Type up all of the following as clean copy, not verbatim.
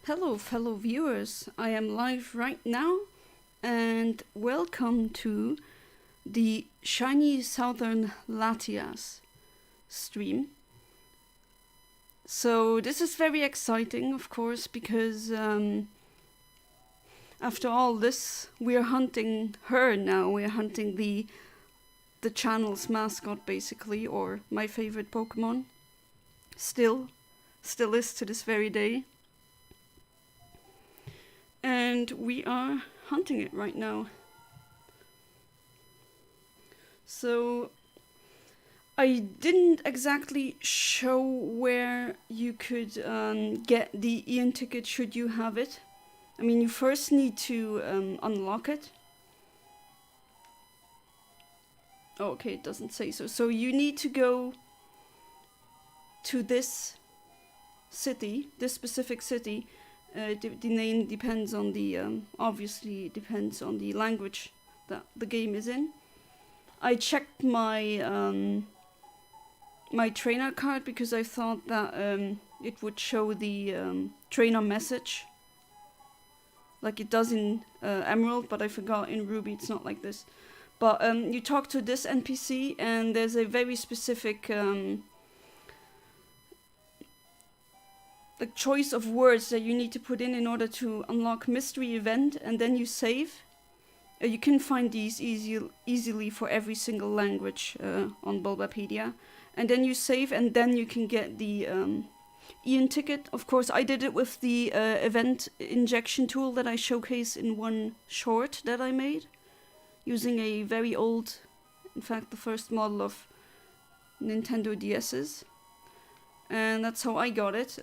Hello, fellow viewers. I am live right now, and welcome to the Shiny Southern Latias stream. So, this is very exciting, of course, because after all this, we're hunting her now. We're hunting the channel's mascot, basically, or my favorite Pokemon. Still is to this very day. And we are hunting it right now. So I didn't exactly show where you could get the Eon ticket should you have it. I mean, you first need to unlock it. Oh, okay, it doesn't say so. So you need to go to this city, this specific city. The name depends on the, obviously depends on the language that the game is in. I checked my my trainer card because I thought that it would show the trainer message like it does in Emerald, but I forgot in Ruby it's not like this. But you talk to this NPC and there's a very specific the choice of words that you need to put in order to unlock mystery event, and then you save. You can find these easily for every single language on Bulbapedia, and then you save, and then you can get the Eon ticket. Of course, I did it with the event injection tool that I showcase in one short that I made, using a very old, in fact, the first model of Nintendo DS's. And that's how I got it.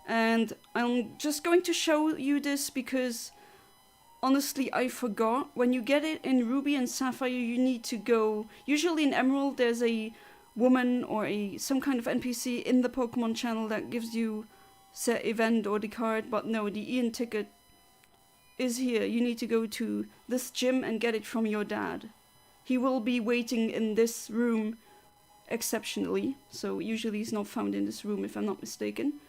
And I'm just going to show you this because honestly I forgot. When you get it in Ruby and Sapphire, you need to go. Usually in Emerald there's a woman or some kind of NPC in the Pokemon channel that gives you set event or the card, but no, the Eon ticket is here. You need to go to this gym and get it from your dad. He will be waiting in this room exceptionally, so usually he's not found in this room if I'm not mistaken.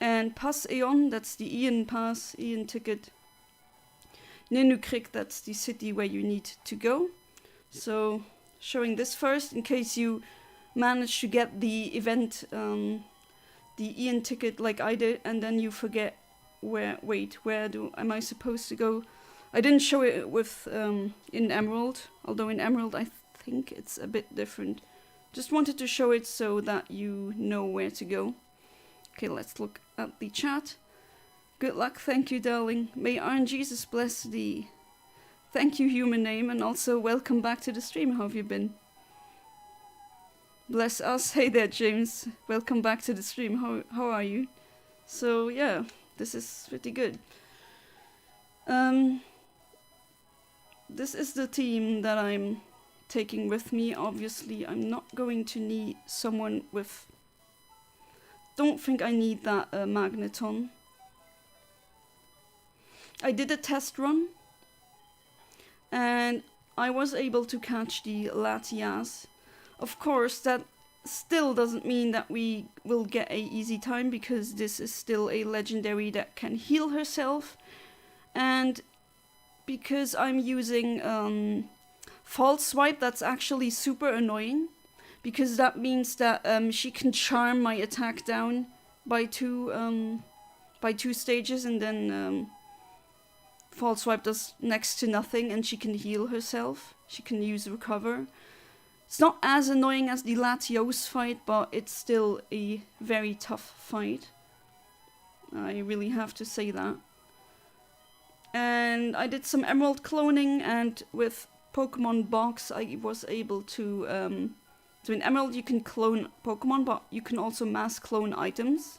And Pass Aeon, that's the Eon Pass, Eon ticket. Nenukrik, that's the city where you need to go. So showing this first in case you manage to get the event, the Eon ticket like I did, and then you forget where am I supposed to go? I didn't show it with in Emerald, although in Emerald I think it's a bit different. Just wanted to show it so that you know where to go. Okay, let's look at the chat. Good luck, thank you, darling. May RNG bless thee. Thank you, human name, and also welcome back to the stream. How have you been? Bless us. Hey there, James. Welcome back to the stream. How are you? So yeah, this is pretty good. This is the team that I'm taking with me. Obviously I'm not going to need someone with, don't think I need that magneton. I did a test run and I was able to catch the Latias. Of course that still doesn't mean that we will get a easy time because this is still a legendary that can heal herself, and because I'm using false swipe, that's actually super annoying because that means that she can charm my attack down by two stages, and then false swipe does next to nothing and she can heal herself. She can use recover. It's not as annoying as the Latios fight, but it's still a very tough fight. I really have to say that. And I did some Emerald cloning, and with Pokemon Box I was able to so in Emerald you can clone Pokemon, but you can also mass clone items,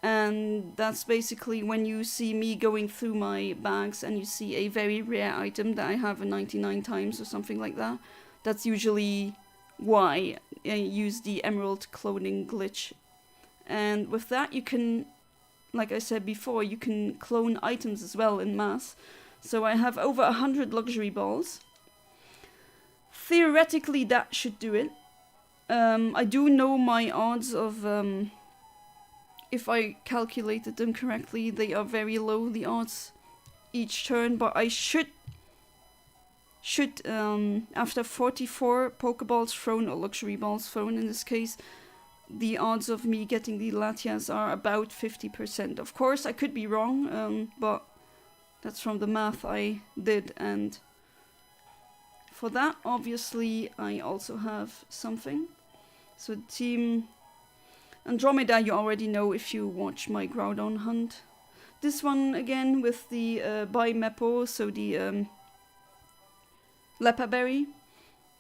and that's basically when you see me going through my bags and you see a very rare item that I have 99 times or something like that. That's usually why I use the Emerald cloning glitch. And with that you can, like I said before, you can clone items as well in mass. So I have over 100 luxury balls. Theoretically that should do it. I do know my odds of if I calculated them correctly, they are very low, the odds each turn, but I should after 44 Pokeballs thrown, or luxury balls thrown in this case, the odds of me getting the Latias are about 50%. Of course, I could be wrong, but that's from the math I did, and for that, obviously, I also have something. So Team Andromeda, you already know if you watch my Groudon hunt. This one again with the Bimepo, so the Lepaberry,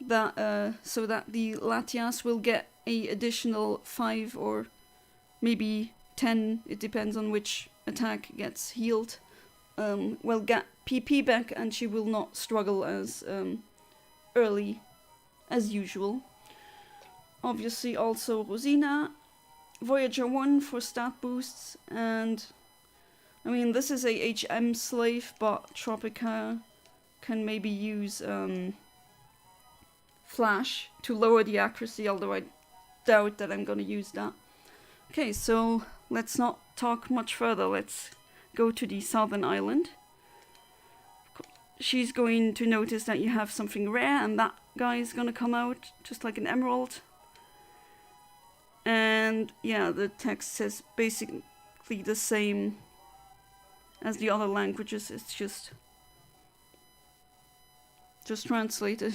that so that the Latias will get a additional 5 or maybe 10, it depends on which attack gets healed, will get PP back, and she will not struggle as early as usual. Obviously also Rosina, Voyager 1 for stat boosts, and I mean this is a HM slave, but Tropica can maybe use Flash to lower the accuracy, although I doubt that I'm gonna use that. Okay, so let's not talk much further, let's go to the southern island. She's going to notice that you have something rare, and that guy is gonna come out just like an emerald. And yeah, the text says basically the same as the other languages, it's just translated.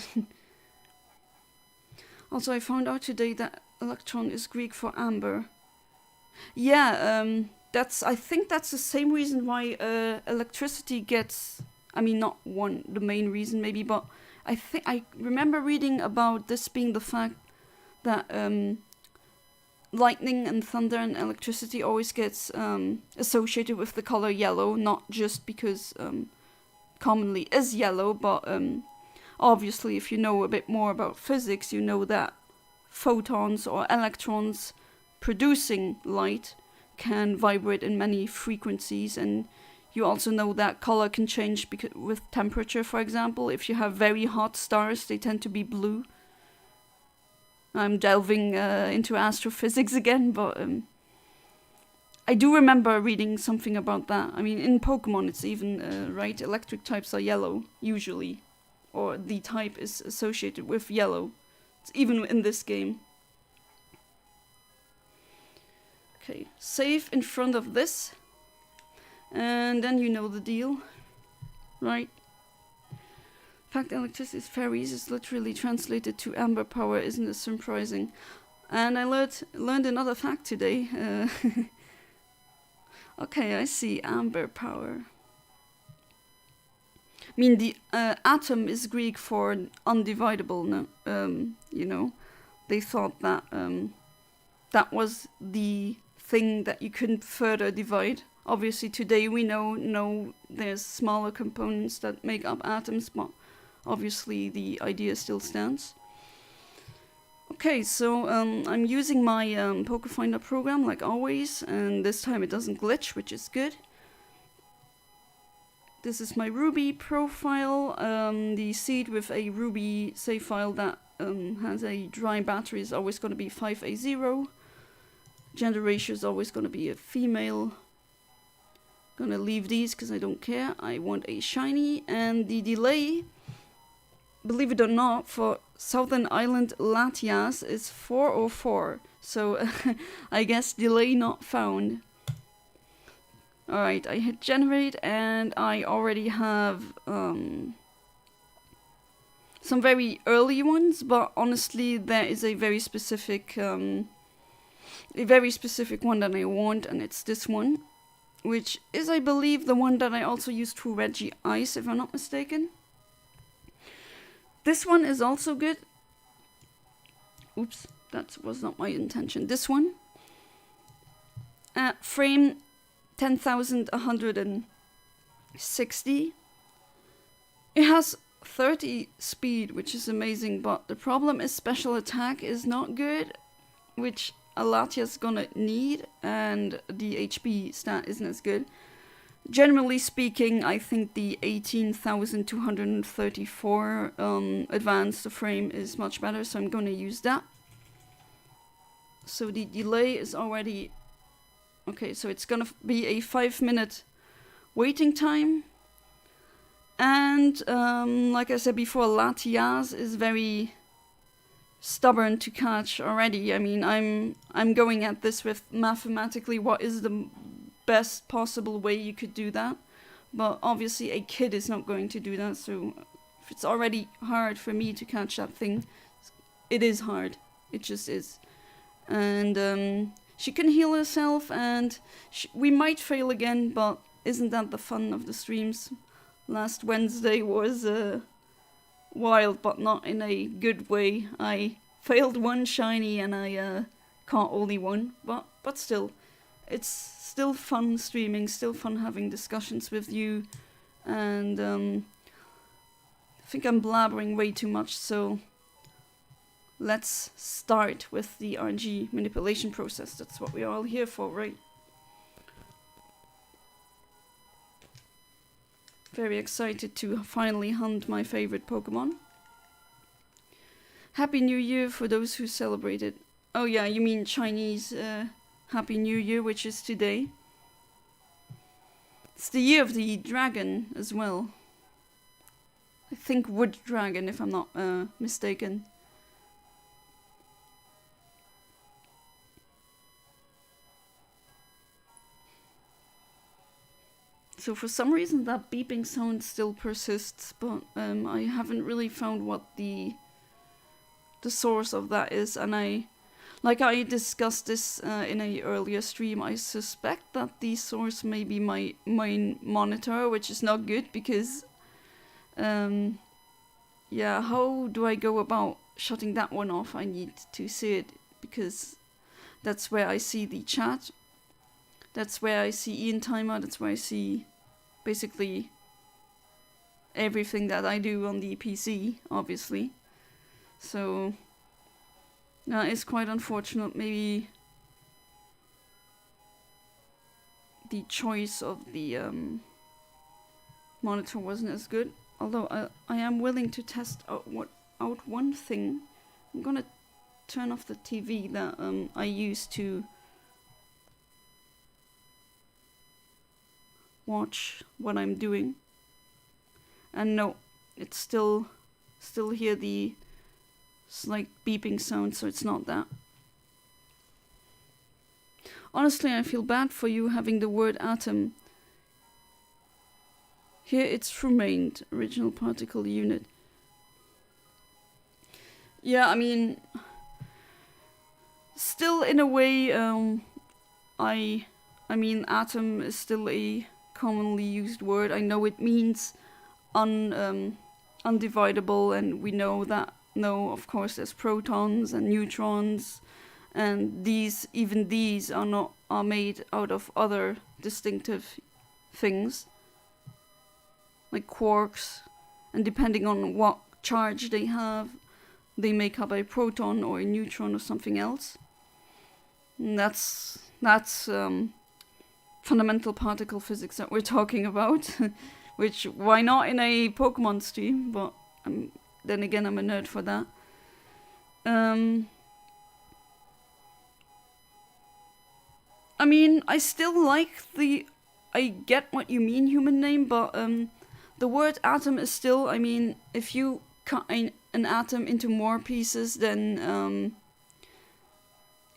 Also, I found out today that electron is Greek for amber. Yeah, I think that's the same reason why electricity gets, I mean, not the main reason maybe, but I remember reading about this being the fact that lightning and thunder and electricity always gets associated with the color yellow, not just because commonly is yellow, but obviously if you know a bit more about physics, you know that photons or electrons producing light can vibrate in many frequencies, and you also know that color can change with temperature, for example. If you have very hot stars, they tend to be blue. I'm delving into astrophysics again, but I do remember reading something about that. I mean, in Pokemon it's even, right, electric types are yellow, usually. Or the type is associated with yellow. It's even in this game. Okay, save in front of this. And then you know the deal, right? In fact, electricity is fairies is literally translated to amber power, isn't it surprising? And I learned another fact today. Okay, I see, amber power. I mean, the atom is Greek for undividable, no? You know, they thought that that was the thing that you couldn't further divide. Obviously, today we know there's smaller components that make up atoms, but obviously the idea still stands. Okay, so I'm using my Pokéfinder program like always, and this time it doesn't glitch, which is good. This is my Ruby profile. The seed with a Ruby save file that has a dry battery is always going to be 5A0. Gender ratio is always going to be a female. Gonna leave these because I don't care. I want a shiny, and the delay, believe it or not, for Southern Island Latias is 404. So I guess delay not found. Alright, I hit generate, and I already have some very early ones, but honestly there is a very specific one that I want, and it's this one, which is, I believe, the one that I also used for Reggie Ice, if I'm not mistaken. This one is also good. Oops, that was not my intention. This one. Frame 10,160. It has 30 speed, which is amazing, but the problem is special attack is not good, which a Latias gonna need, and the HP stat isn't as good. Generally speaking, I think the 18,234 advanced frame is much better, so I'm gonna use that. So the delay is already Okay, so it's gonna be a 5-minute waiting time. And like I said before, Latias is very stubborn to catch already. I mean, I'm going at this with mathematically what is the best possible way you could do that. But obviously a kid is not going to do that, so if it's already hard for me to catch that thing, it is hard. It just is. And she can heal herself, and we might fail again, but isn't that the fun of the streams? Last Wednesday was wild, but not in a good way. I failed one shiny and I caught only one, but still, it's still fun streaming, still fun having discussions with you, and I think I'm blabbering way too much, so let's start with the RNG manipulation process. That's what we're all here for, right? Very excited to finally hunt my favorite Pokemon. Happy New Year for those who celebrate it. Oh yeah, you mean Chinese Happy New Year, which is today. It's the year of the dragon as well. I think wood dragon, if I'm not mistaken. So for some reason that beeping sound still persists, but I haven't really found what the source of that is, and I discussed this in a earlier stream, I suspect that the source may be my main monitor, which is not good because yeah, how do I go about shutting that one off? I need to see it because that's where I see the chat. That's where I see Eontimer, that's where I see basically everything that I do on the PC, obviously. So, it's quite unfortunate. Maybe the choice of the monitor wasn't as good. Although I am willing to test out one thing. I'm gonna turn off the TV that I use to watch what I'm doing, and no, it's still hear the slight beeping sound, so it's not that. Honestly, I feel bad for you having the word atom. Here it's remained, original particle unit. Yeah, I mean, still in a way, I mean, atom is still a commonly used word. I know it means undividable, and we know that. No, of course, there's protons and neutrons, and these are made out of other distinctive things, like quarks, and depending on what charge they have, they make up a proton or a neutron or something else. And that's fundamental particle physics that we're talking about, which why not in a Pokemon stream? But then again, I'm a nerd for that. I mean, I still like I get what you mean, human name, but the word atom is still, I mean, if you cut an atom into more pieces, then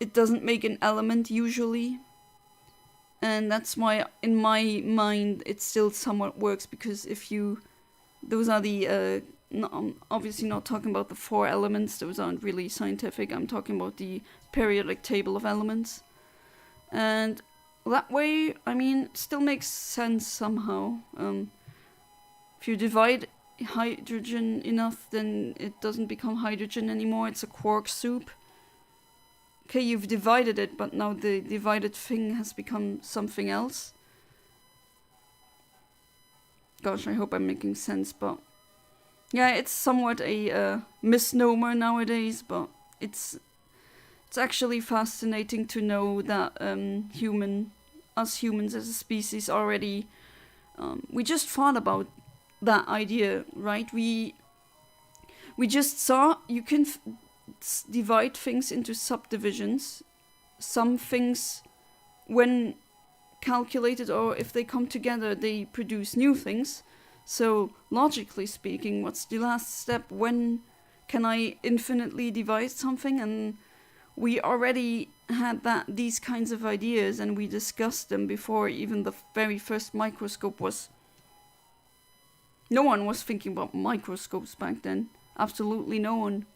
it doesn't make an element usually. And that's why, in my mind, it still somewhat works, because those are the, I'm obviously not talking about the 4 elements, those aren't really scientific, I'm talking about the periodic table of elements. And that way, I mean, it still makes sense somehow. If you divide hydrogen enough, then it doesn't become hydrogen anymore, it's a quark soup. Okay, you've divided it, but now the divided thing has become something else. Gosh, I hope I'm making sense, but yeah, it's somewhat a misnomer nowadays, but it's actually fascinating to know that us humans as a species already, we just thought about that idea, right? We just saw you can divide things into subdivisions. Some things when calculated, or if they come together, they produce new things. So logically speaking, what's the last step? When can I infinitely divide something? And we already had these kinds of ideas, and we discussed them before even the very first microscope was. No one was thinking about microscopes back then. Absolutely no one.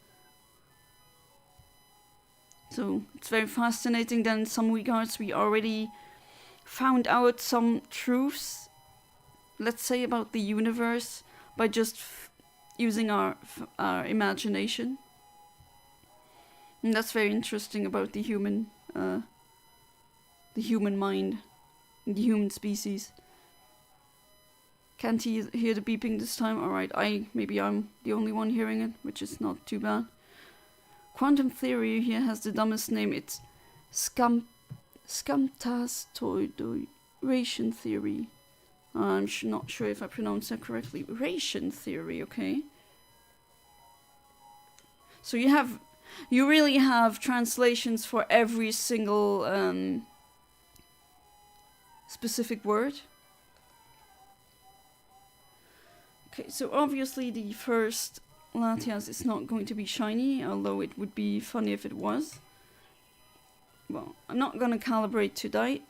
So it's very fascinating that in some regards we already found out some truths, let's say, about the universe by just using our imagination. And that's very interesting about the human mind, the human species. Can't hear the beeping this time? Alright, maybe I'm the only one hearing it, which is not too bad. Quantum theory here has the dumbest name. It's Scamtastoidation theory. I'm not sure if I pronounced that correctly. Ration theory, okay. So you really have translations for every single specific word. Okay, so obviously the first Latias is not going to be shiny, although it would be funny if it was. Well, I'm not gonna calibrate today.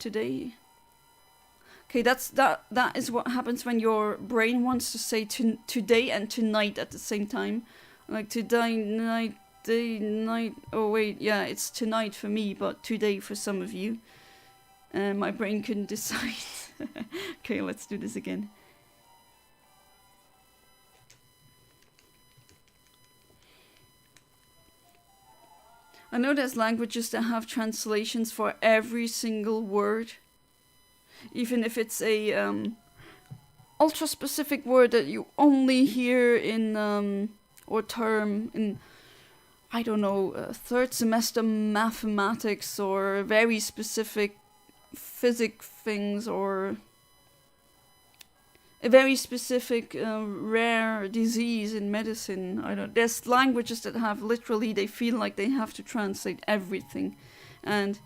Okay, that is what happens when your brain wants to say today and tonight at the same time. Like today, night, day, night. Oh wait, yeah, it's tonight for me, but today for some of you. My brain couldn't decide. Okay, let's do this again. I know there's languages that have translations for every single word. Even if it's a ultra specific word that you only hear in or term in, I don't know, third semester mathematics or very specific physics things, or a very specific rare disease in medicine. I don't. There's languages that have literally, they feel like they have to translate everything, and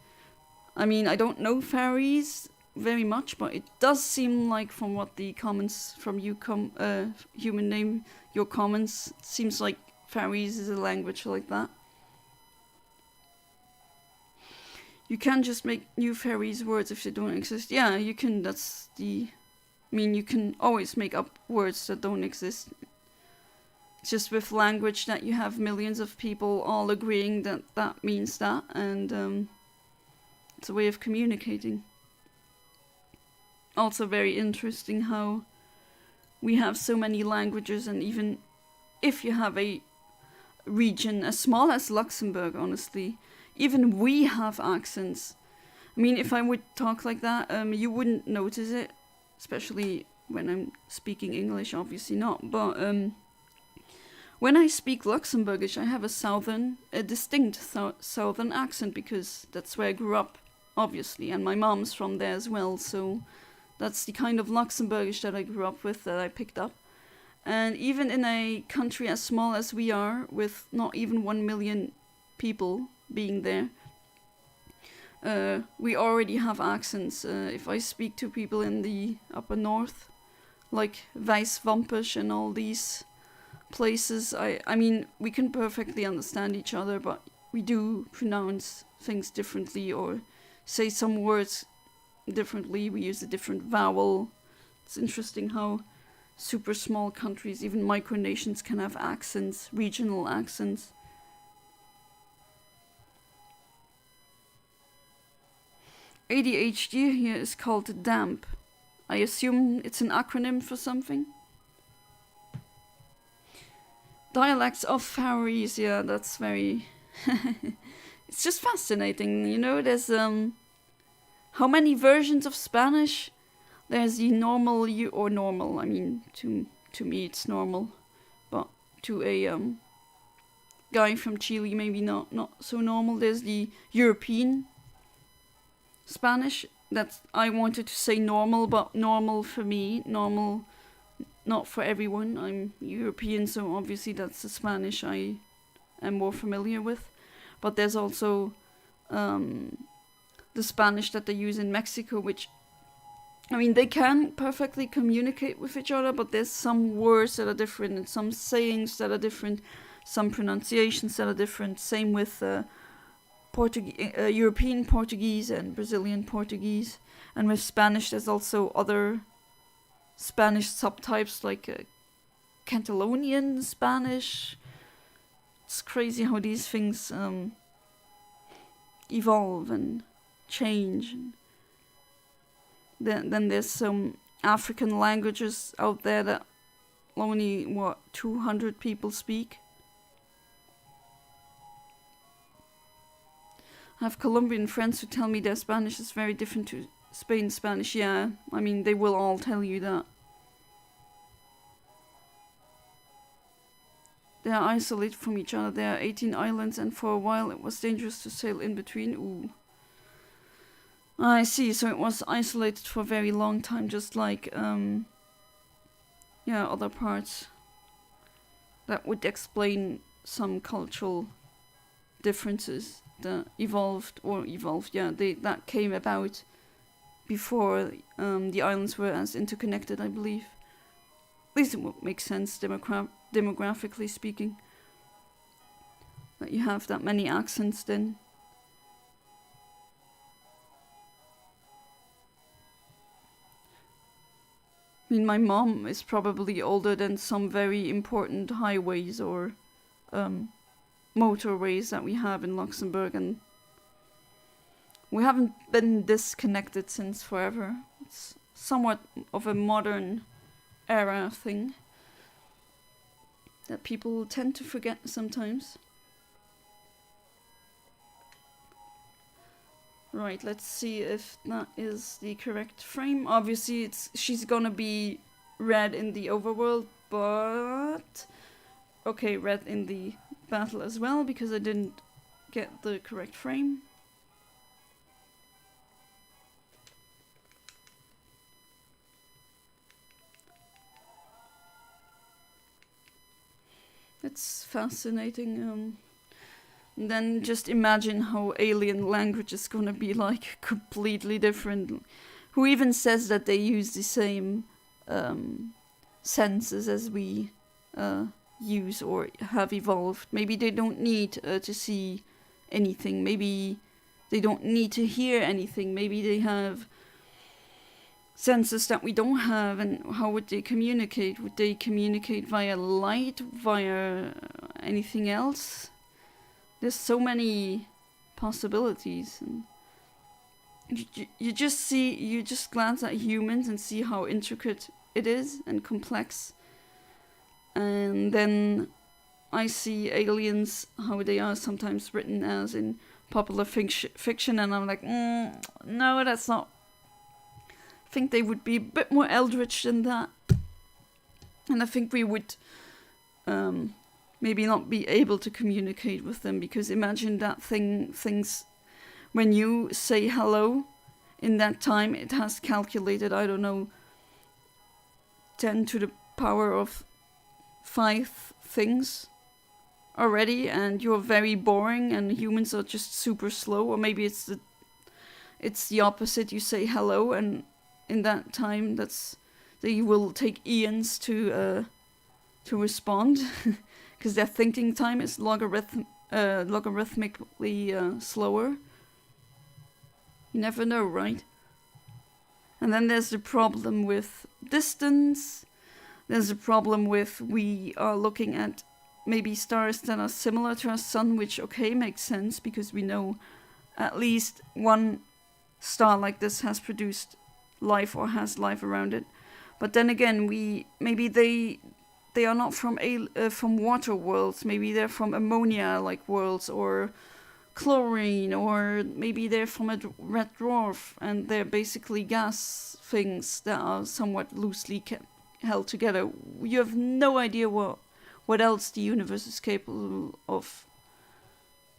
I mean, I don't know fairies very much, but it does seem like, from what the comments from you human name, your comments, it seems like fairies is a language like that. You can just make new fairies words if they don't exist. Yeah, you can. You can always make up words that don't exist. It's just with language that you have millions of people all agreeing that that means that, and it's a way of communicating. Also very interesting how we have so many languages, and even if you have a region as small as Luxembourg, honestly, even we have accents. I mean, if I would talk like that, you wouldn't notice it. Especially when I'm speaking English, obviously not. But when I speak Luxembourgish, I have a distinct southern accent, because that's where I grew up, obviously, and my mom's from there as well. So that's the kind of Luxembourgish that I grew up with, that I picked up. And even in a country as small as we are, with not even 1 million people being there, we already have accents. If I speak to people in the upper north, like Weiswampisch and all these places, I mean, we can perfectly understand each other, but we do pronounce things differently, or say some words differently. We use a different vowel. It's interesting how super small countries, even micronations, can have accents, regional accents. ADHD here is called DAMP. I assume it's an acronym for something. Dialects of fairies, yeah, that's very... It's just fascinating, you know, there's how many versions of Spanish? There's the normal, I mean, to me it's normal, but to a guy from Chile, maybe not so normal. There's the European Spanish, that I wanted to say normal, but normal for me, normal not for everyone. I'm European, so obviously that's the Spanish I am more familiar with. But there's also the Spanish that they use in Mexico, which, I mean, they can perfectly communicate with each other, but there's some words that are different and some sayings that are different, some pronunciations that are different. Same with European Portuguese and Brazilian Portuguese. And with Spanish, there's also other Spanish subtypes like Catalonian Spanish. It's crazy how these things evolve and change. Then there's some African languages out there that only 200 people speak. I have Colombian friends who tell me their Spanish is very different to Spain Spanish. Yeah, I mean, they will all tell you that. They are isolated from each other. There are 18 islands, and for a while it was dangerous to sail in between. Ooh. I see, so it was isolated for a very long time, just like, other parts. That would explain some cultural differences that that came about before the islands were as interconnected, I believe. At least it would make sense demographically speaking, that you have that many accents then. I mean, my mom is probably older than some very important highways or motorways that we have in Luxembourg, and we haven't been disconnected since forever. It's somewhat of a modern era thing that people tend to forget sometimes. Right, let's see if that is the correct frame. Obviously, she's gonna be red in the overworld, but okay, red in the battle as well, because I didn't get the correct frame. It's fascinating. And then just imagine how alien language is gonna be like completely different. Who even says that they use the same senses as we use or have evolved? Maybe they don't need to see anything. Maybe they don't need to hear anything. Maybe they have senses that we don't have. And how would they communicate? Would they communicate via light, via anything else? There's so many possibilities, and you just glance at humans and see how intricate it is and complex, and then I see aliens, how they are sometimes written as in popular fiction, and I'm like, no, that's not. I think they would be a bit more eldritch than that, and I think we would maybe not be able to communicate with them, because imagine that things when you say hello, in that time it has calculated, I don't know, 10 to the power of 5 things already, and you're very boring and humans are just super slow. Or maybe it's the opposite, you say hello and in that time they will take eons to respond. Because their thinking time is logarithmically slower. You never know, right? And then there's the problem with distance. There's a problem with we are looking at maybe stars that are similar to our sun, which, okay, makes sense, because we know at least one star like this has produced life or has life around it. But then again, maybe they are not from water worlds. Maybe they're from ammonia-like worlds, or chlorine, or maybe they're from a red dwarf, and they're basically gas things that are somewhat loosely held together. You have no idea what else the universe is capable of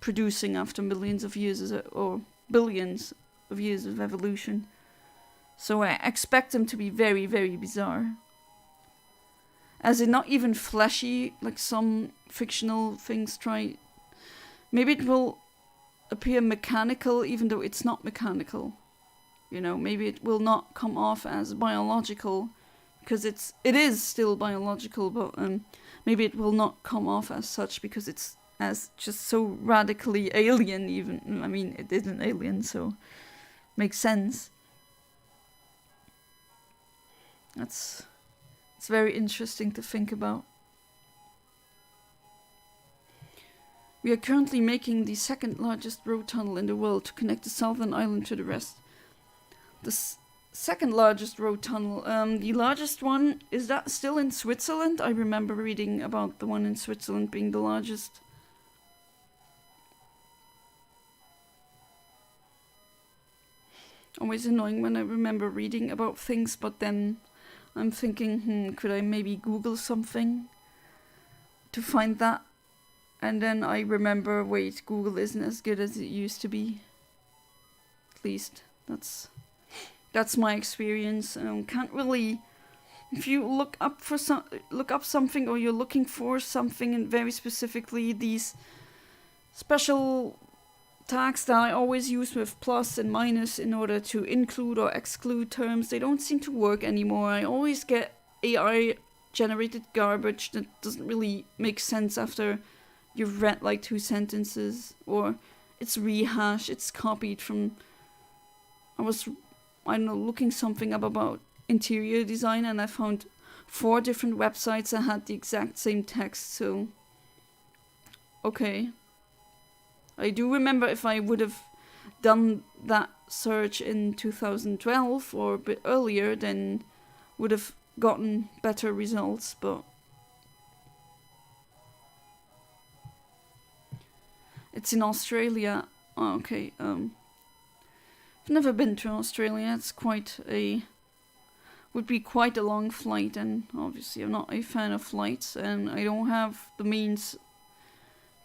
producing after millions of years or billions of years of evolution. So I expect them to be very, very bizarre. As in not even fleshy, like some fictional things try. Maybe it will appear mechanical even though it's not mechanical. You know, maybe it will not come off as biological because it is still biological, but maybe it will not come off as such because it's as just so radically alien even. I mean, it is an alien, so makes sense. It's very interesting to think about. We are currently making the second largest road tunnel in the world to connect the southern island to the rest. The second largest road tunnel. The largest one, is that still in Switzerland? I remember reading about the one in Switzerland being the largest. Always annoying when I remember reading about things, but then I'm thinking, could I maybe Google something to find that? And then I remember, wait, Google isn't as good as it used to be. At least that's my experience. Can't really, if you look up something, or you're looking for something, and very specifically these special tags that I always use with plus and minus in order to include or exclude terms, they don't seem to work anymore. I always get AI generated garbage that doesn't really make sense after you've read like 2 sentences, or it's rehashed, it's copied from, I don't know, looking something up about interior design, and I found 4 different websites that had the exact same text, so okay. I do remember if I would have done that search in 2012 or a bit earlier, then would have gotten better results, but it's in Australia. Oh, okay. I've never been to Australia. It's would be quite a long flight, and obviously I'm not a fan of flights, and I don't have the means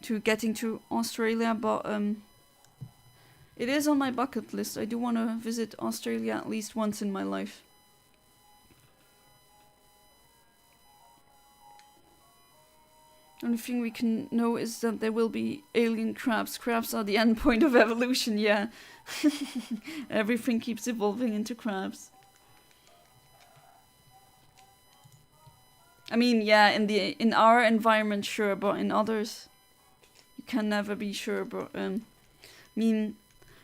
to getting to Australia, but it is on my bucket list. I do want to visit Australia at least once in my life. The only thing we can know is that there will be alien crabs. Crabs are the end point of evolution, yeah. Everything keeps evolving into crabs. I mean, yeah, in our environment, sure, but in others, you can never be sure. But I mean,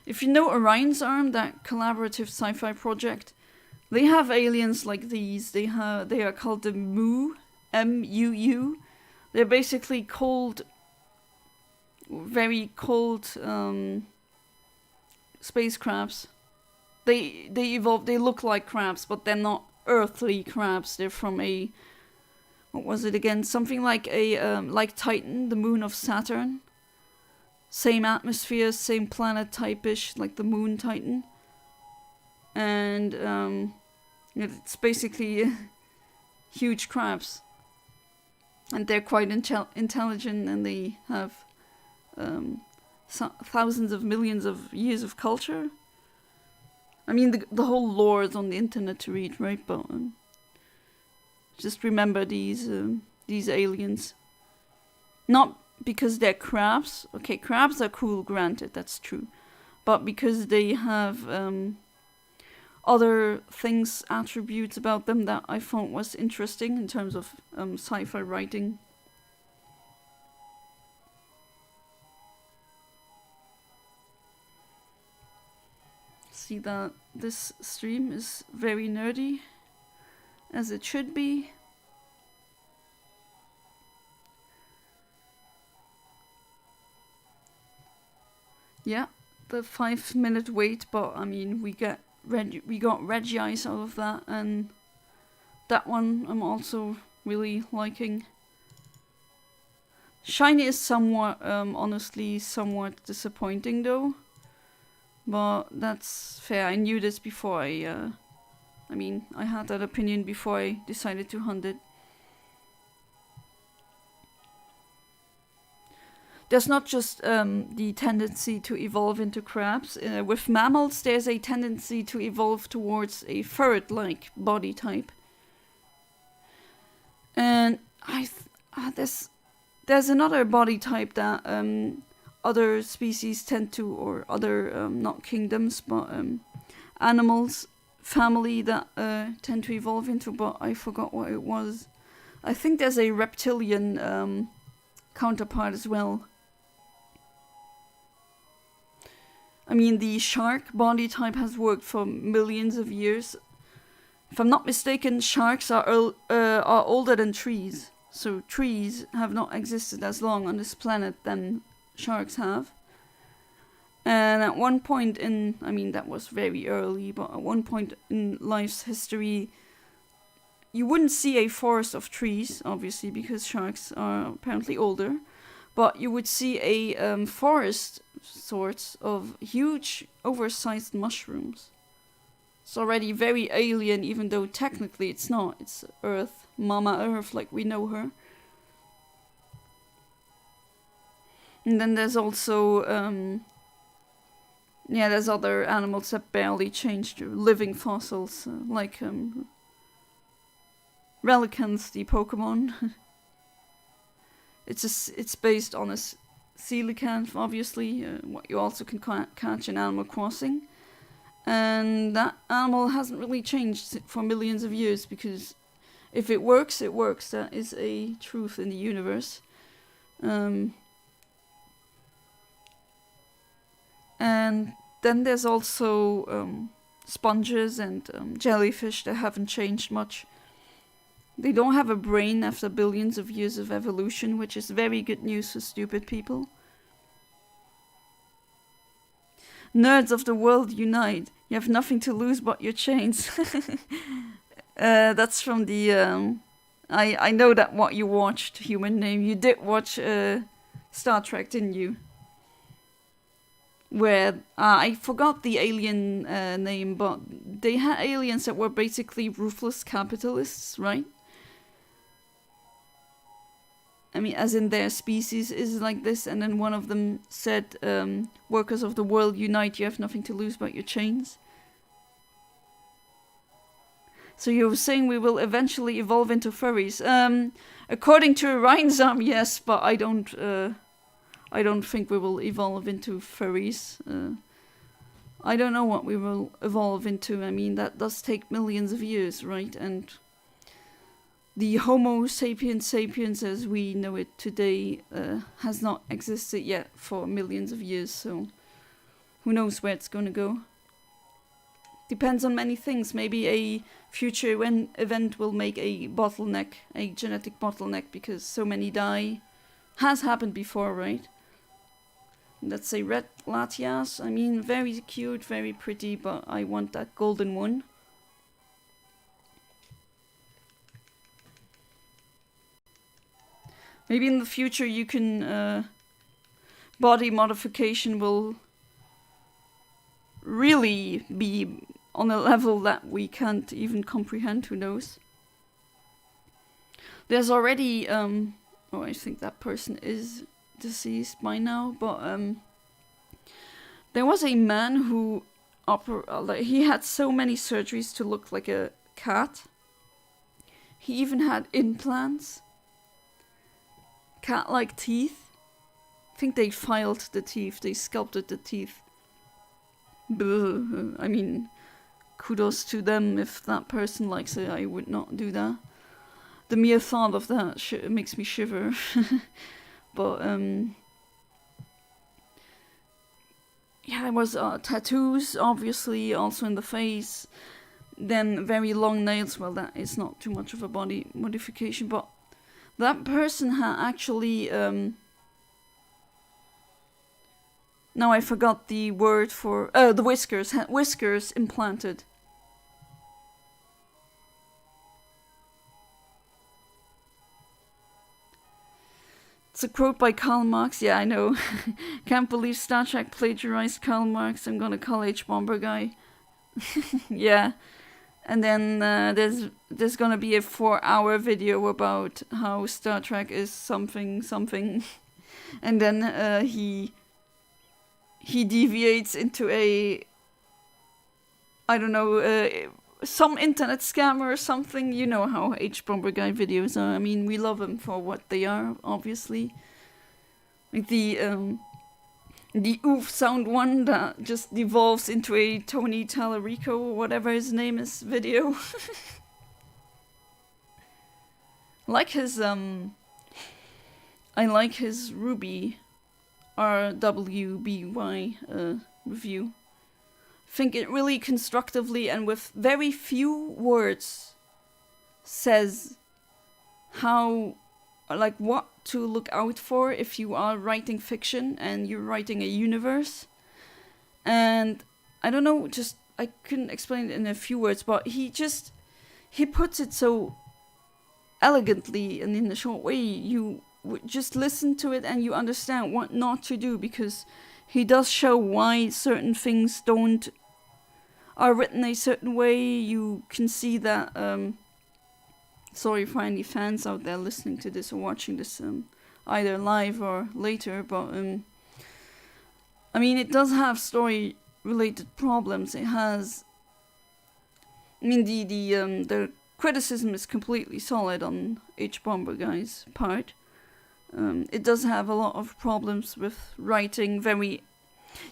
if you know Orion's Arm, that collaborative sci-fi project, they have aliens like these. They are called the Mu, M-U-U. They're basically cold, very cold space crabs. They evolved. They look like crabs, but they're not earthly crabs. They're from what was it again? Something like like Titan, the moon of Saturn. Same atmosphere, same planet type-ish, like the moon Titan. And it's basically huge crabs. And they're quite intelligent, and they have thousands of millions of years of culture. I mean, the whole lore is on the internet to read, right? But just remember these aliens. Not because they're crabs. Okay, crabs are cool, granted, that's true. But because they have other things, attributes about them that I found was interesting in terms of sci-fi writing. See that this stream is very nerdy, as it should be. Yeah, the 5-minute wait, but I mean, we got Reggie Ice out of that, and that one I'm also really liking. Shiny is somewhat, honestly, somewhat disappointing though, but that's fair. I knew this before I had that opinion before I decided to hunt it. There's not just the tendency to evolve into crabs. With mammals, there's a tendency to evolve towards a ferret-like body type. And there's another body type that other species tend to, or other, not kingdoms, but animals, family that tend to evolve into, but I forgot what it was. I think there's a reptilian counterpart as well. I mean, the shark body type has worked for millions of years. If I'm not mistaken, sharks are older than trees. So trees have not existed as long on this planet than sharks have. And at one point in, I mean, that was very early, but at one point in life's history, you wouldn't see a forest of trees, obviously, because sharks are apparently older. But you would see a forest, sorts of huge, oversized mushrooms. It's already very alien, even though technically it's not. It's Earth, Mama Earth, like we know her. And then there's also, there's other animals that barely changed, living fossils, like Relicanth, the Pokémon. It's based on a coelacanth, obviously, what you also can catch in Animal Crossing. And that animal hasn't really changed for millions of years, because if it works, it works. That is a truth in the universe. And then there's also sponges and jellyfish that haven't changed much. They don't have a brain after billions of years of evolution, which is very good news for stupid people. Nerds of the world unite. You have nothing to lose but your chains. That's from the... I know that what you watched, Human Name. You did watch Star Trek, didn't you? Where... I forgot the alien name, but they had aliens that were basically ruthless capitalists, right? I mean, as in their species is like this, and then one of them said, workers of the world unite, you have nothing to lose but your chains. So you were saying we will eventually evolve into furries. According to Rheinzam, yes, but I don't think we will evolve into furries. I don't know what we will evolve into. I mean, that does take millions of years, right? And the Homo sapiens sapiens as we know it today has not existed yet for millions of years, so who knows where it's going to go. Depends on many things. Maybe a future event will make a bottleneck, a genetic bottleneck, because so many die. Has happened before, right? Let's say red Latias. I mean, very cute, very pretty, but I want that golden one. Maybe in the future you can... body modification will really be on a level that we can't even comprehend, who knows. There's already... I think that person is deceased by now, but there was a man who... he had so many surgeries to look like a cat. He even had implants. Cat-like teeth. I think they filed the teeth. They sculpted the teeth. Buh. I mean, kudos to them. If that person likes it, I would not do that. The mere thought of that makes me shiver. But, yeah, there was tattoos, obviously, also in the face. Then very long nails. Well, that is not too much of a body modification, but that person had actually... now I forgot the word for... the whiskers. Had whiskers implanted. It's a quote by Karl Marx. Yeah, I know. Can't believe Star Trek plagiarized Karl Marx. I'm gonna call H-Bomber guy. Yeah. And then there's gonna be a 4-hour video about how Star Trek is something. And then he deviates into a... I don't know... some internet scammer or something. You know how H-Bomber guy videos are. I mean, we love them for what they are, obviously. Like the the oof sound one that just devolves into a Tony Tallarico or whatever his name is video. Like his I like his Ruby RWBY review. Think it really constructively and with very few words says how, like, what to look out for if you are writing fiction and you're writing a universe. And I don't know, just I couldn't explain it in a few words, but he puts it so elegantly and in a short way. You just listen to it and you understand what not to do, because he does show why certain things are written a certain way. You can see that sorry for any fans out there listening to this or watching this either live or later, but I mean, it does have story related problems. It has, I mean, the criticism is completely solid on H. Bomber Guy's part. It does have a lot of problems with writing.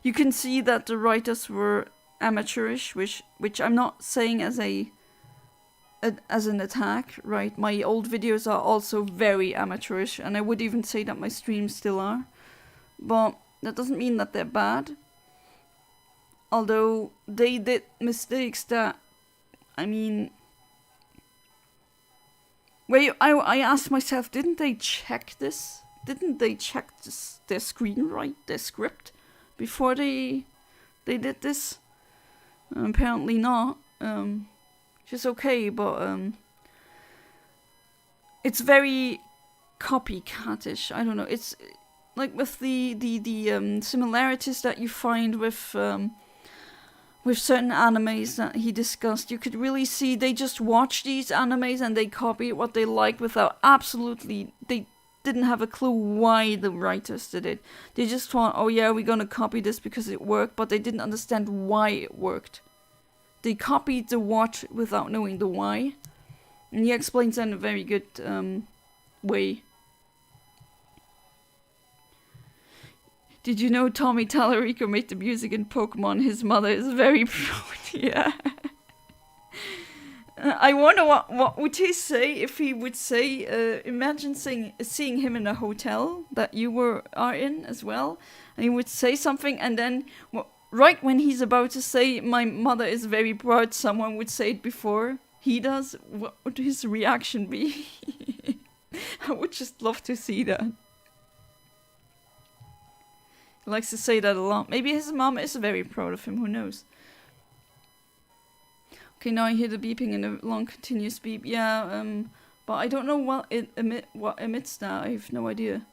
You can see that the writers were amateurish, which I'm not saying as an attack, right? My old videos are also very amateurish, and I would even say that my streams still are. But that doesn't mean that they're bad. Although they did mistakes that, I mean, where I asked myself, didn't they check this? Didn't they check their screenwrite, their script, before they did this? Apparently not. Just okay, but it's very copycatish. I don't know. It's like with the similarities that you find with certain animes that he discussed. You could really see they just watch these animes and they copy what they like without they didn't have a clue why the writers did it. They just thought, oh yeah, we're gonna copy this because it worked, but they didn't understand why it worked. They copied the what without knowing the why. And he explains that in a very good way. Did you know Tommy Tallarico made the music in Pokémon? His mother is very proud. Yeah. I wonder what would he say if he would say, imagine seeing him in a hotel that you are in as well, and he would say something, and then right when he's about to say, my mother is very proud, someone would say it before he does. What would his reaction be? I would just love to see that. He likes to say that a lot. Maybe his mom is very proud of him, who knows? Okay, now I hear the beeping and a long continuous beep. Yeah, but I don't know what emits that. I have no idea.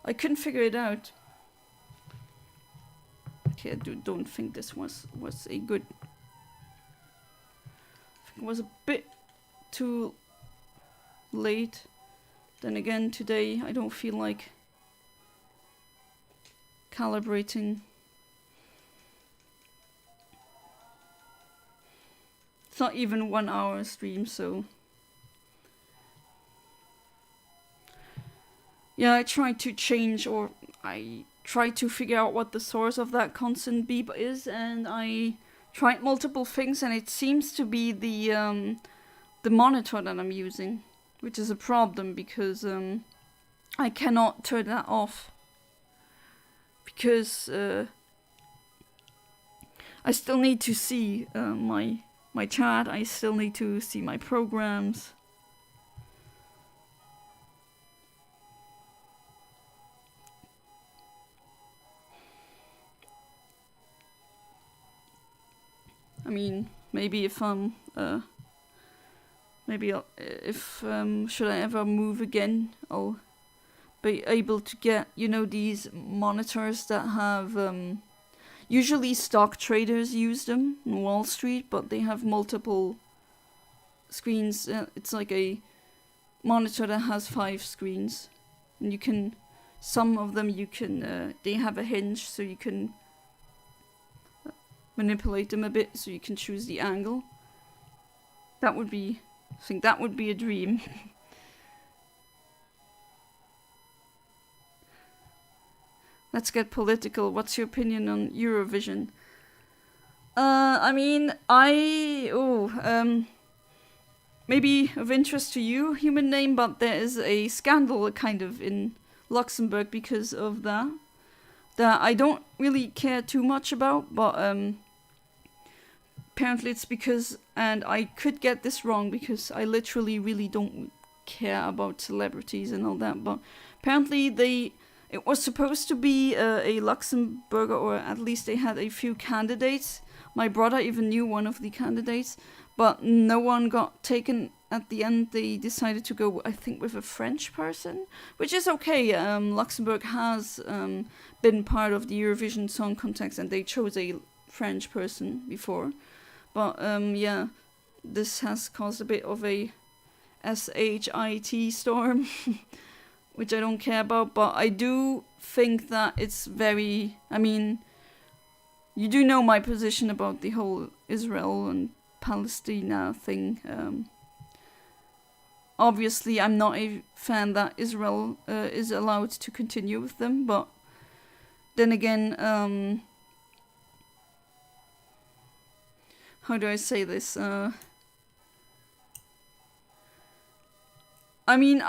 I couldn't figure it out. Okay, I don't think this was a good... I think it was a bit too late. Then again, today I don't feel like calibrating. It's not even 1 hour stream, so... Yeah, I tried to change, or I tried to figure out what the source of that constant beep is, and I tried multiple things, and it seems to be the monitor that I'm using, which is a problem because I cannot turn that off, because I still need to see my chat. I still need to see my programs. I mean, maybe if I'm, should I ever move again, I'll be able to get, you know, these monitors that have, usually stock traders use them in Wall Street, but they have multiple screens. It's like a monitor that has 5 screens, and some of them they have a hinge, so you can manipulate them a bit, so you can choose the angle. I think that would be a dream. let's get political. What's your opinion on Eurovision? I mean, maybe of interest to you, human name, but there is a scandal kind of in Luxembourg because of that I don't really care too much about, but apparently it's because, and I could get this wrong because I literally really don't care about celebrities and all that, but apparently it was supposed to be a Luxembourger, or at least they had a few candidates. My brother even knew one of the candidates, but no one got taken at the end. They decided to go, I think, with a French person, which is okay. Luxembourg has been part of the Eurovision Song Contest, and they chose a French person before. But yeah, this has caused a bit of a SHIT storm, which I don't care about, but I do think that it's very, I mean, you do know my position about the whole Israel and Palestine thing. Obviously, I'm not a fan that Israel is allowed to continue with them, but then again, how do I say this? I mean,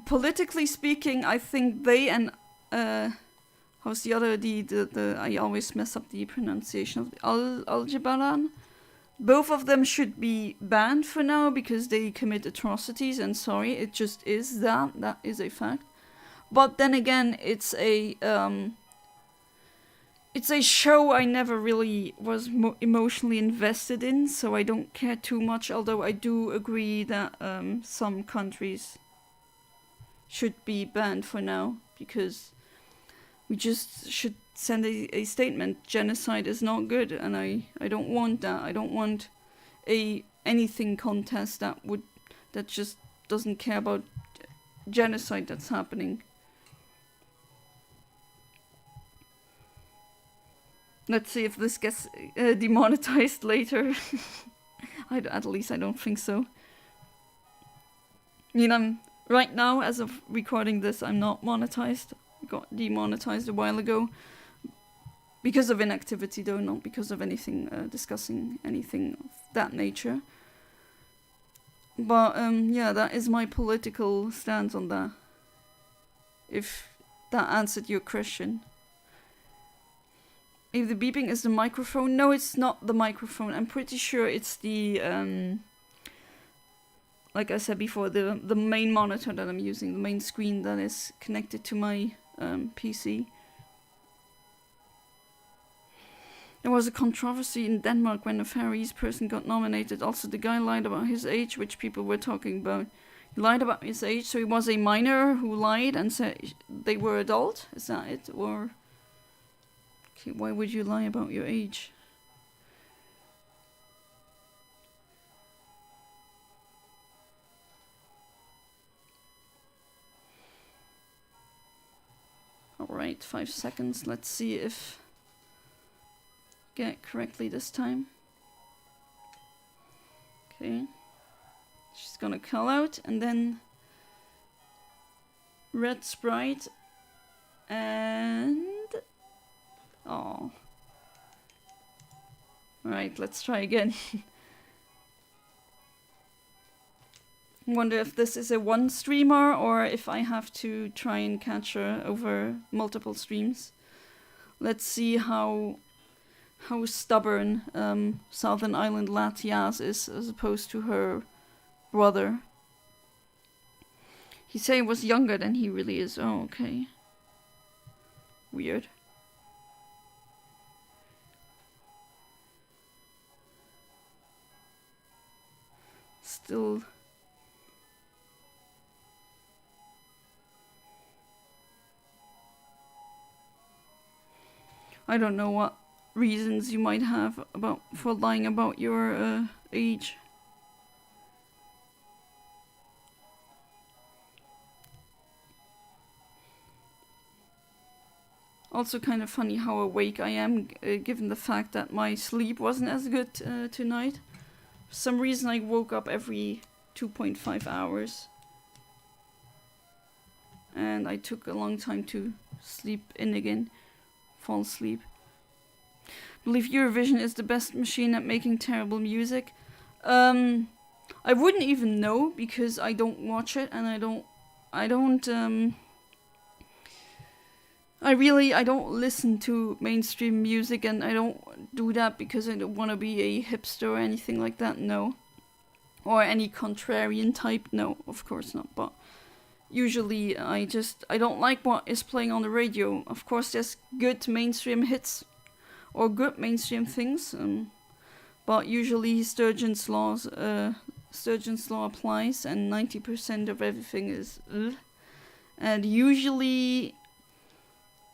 politically speaking, I think they and how's the other, the I always mess up the pronunciation of Al-Jabaran. Both of them should be banned for now because they commit atrocities, and sorry, it just is that is a fact. But then again, it's a show I never really was emotionally invested in, so I don't care too much, although I do agree that some countries should be banned for now, because we just should send a statement. Genocide is not good, and I don't want that. I don't want a anything contest that just doesn't care about genocide that's happening. Let's see if this gets demonetized later. At least I don't think so. I mean, right now, as of recording this, I'm not monetized. I got demonetized a while ago. Because of inactivity, though, not because of anything, discussing anything of that nature. But, yeah, that is my political stance on that. If that answered your question. If the beeping is the microphone, no, it's not the microphone. I'm pretty sure it's the, like I said before, the main monitor that I'm using, the main screen that is connected to my PC. There was a controversy in Denmark when a Faroese person got nominated. Also, the guy lied about his age, which people were talking about. He lied about his age, so he was a minor who lied and said they were adult? Is that it? Or... okay, why would you lie about your age? Alright, 5 seconds. Let's see if... get it correctly this time. Okay. She's gonna call out and then... red sprite. And... oh. Alright, let's try again. I wonder if this is a one streamer or if I have to try and catch her over multiple streams. Let's see how stubborn Southern Island Latias is as opposed to her brother. He said he was younger than he really is. Oh, okay. Weird. Still... I don't know what reasons you might have for lying about your age. Also kind of funny how awake I am, given the fact that my sleep wasn't as good tonight. For some reason I woke up every 2.5 hours. And I took a long time to sleep in again. fall asleep. Believe Eurovision is the best machine at making terrible music. I wouldn't even know because I don't watch it and I don't listen to mainstream music, and I don't do that because I don't want to be a hipster or anything like that, no. Or any contrarian type, no, of course not. But usually I don't like what is playing on the radio. Of course there's good mainstream hits or good mainstream things, but usually Sturgeon's Law applies, and 90% of everything is and usually,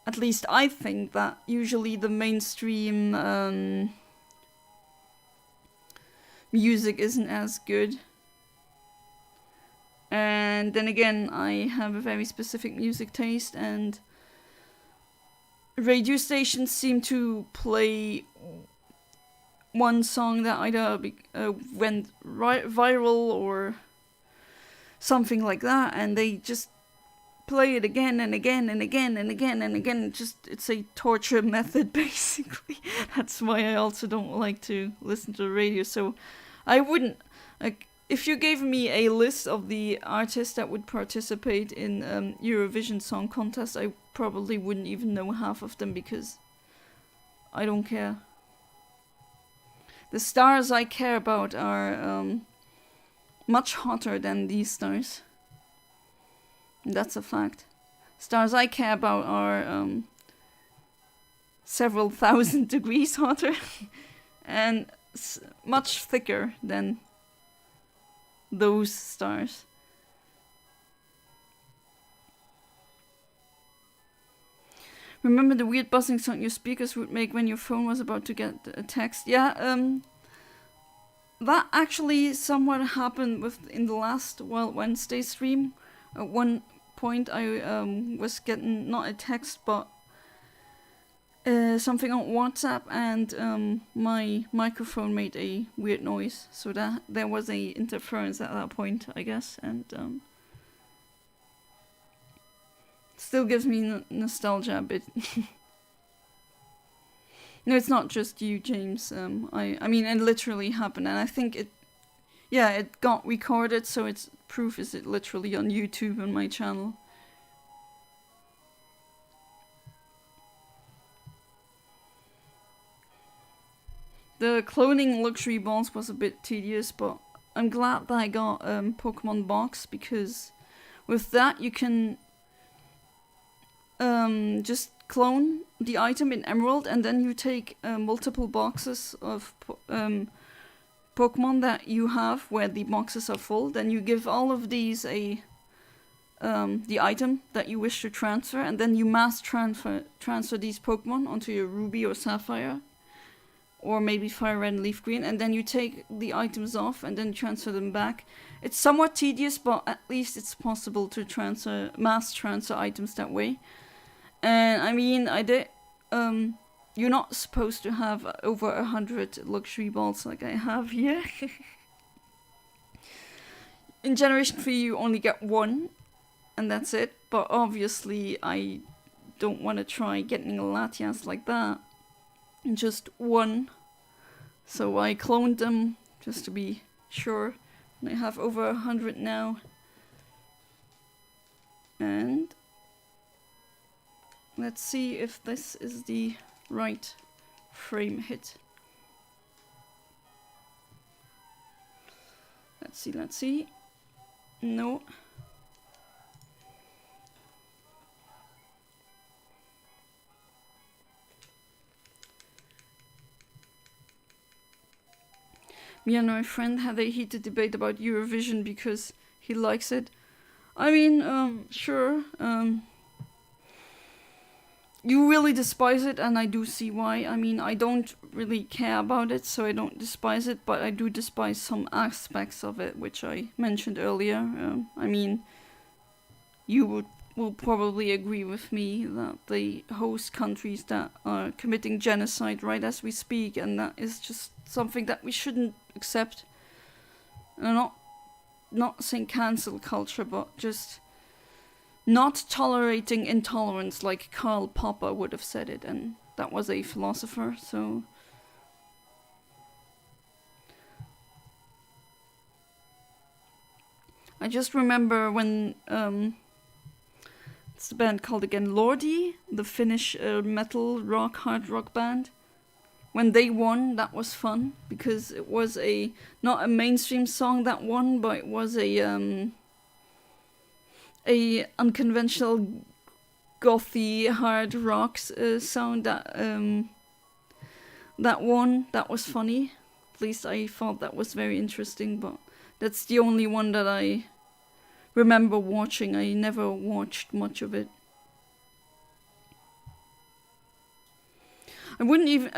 at least I think that usually the mainstream music isn't as good. And then again, I have a very specific music taste, and radio stations seem to play one song that either went viral or something like that, and they just play it again and again and again and again and again. It's a torture method, basically. That's why I also don't like to listen to the radio. So I wouldn't, like, if you gave me a list of the artists that would participate in Eurovision Song Contest, I probably wouldn't even know half of them because I don't care. The stars I care about are much hotter than these stars. That's a fact. Stars I care about are several thousand degrees hotter and much thicker than those stars. Remember the weird buzzing sound your speakers would make when your phone was about to get a text? Yeah, that actually somewhat happened in the last Wild Wednesday stream. At one point I was getting not a text but something on WhatsApp, and my microphone made a weird noise, so that there was a interference at that point, I guess, and still gives me nostalgia a bit. No, it's not just you, James. I mean, it literally happened, and I think it got recorded, so it's proof is it literally on YouTube on my channel. The cloning luxury balls was a bit tedious, but I'm glad that I got Pokemon box, because with that you can just clone the item in Emerald, and then you take multiple boxes of Pokemon that you have where the boxes are full. Then you give all of these the item that you wish to transfer, and then you mass transfer these Pokemon onto your Ruby or Sapphire, or maybe Fire Red and Leaf Green, and then you take the items off and then transfer them back. It's somewhat tedious, but at least it's possible to mass transfer items that way. And I mean, I did. You're not supposed to have over 100 luxury balls like I have here. In Generation 3 you only get one, and that's it. But obviously I don't want to try getting a Latias like that. Just one. So I cloned them just to be sure. And I have over 100 now. And let's see if this is the right frame hit. Let's see. No. Me and my friend had a heated debate about Eurovision because he likes it. I mean, sure. You really despise it, and I do see why. I mean, I don't really care about it, so I don't despise it, but I do despise some aspects of it, which I mentioned earlier. I mean, you will probably agree with me that they host countries that are committing genocide right as we speak, and that is just something that we shouldn't accept. And I'm not saying cancel culture, but just not tolerating intolerance, like Karl Popper would have said it, and that was a philosopher, so... I just remember when, it's the band called again Lordi, the Finnish metal hard rock band. When they won, that was fun, because it was not a mainstream song that won, but it was a unconventional gothy hard rock sound that won. That was funny. At least I thought that was very interesting, but that's the only one that I remember watching. I never watched much of it. I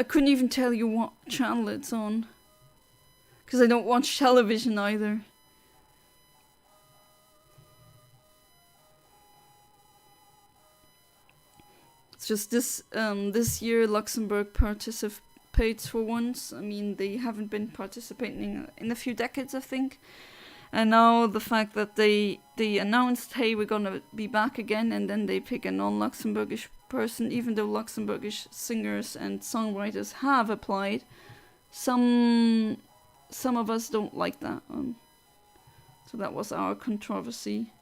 couldn't even tell you what channel it's on, because I don't watch television either. It's just this year Luxembourg participates for once. I mean, they haven't been participating in a few decades, I think. And now the fact that they announced, hey, we're gonna be back again, and then they pick a non-Luxembourgish person, even though Luxembourgish singers and songwriters have applied. Some of us don't like that. So that was our controversy.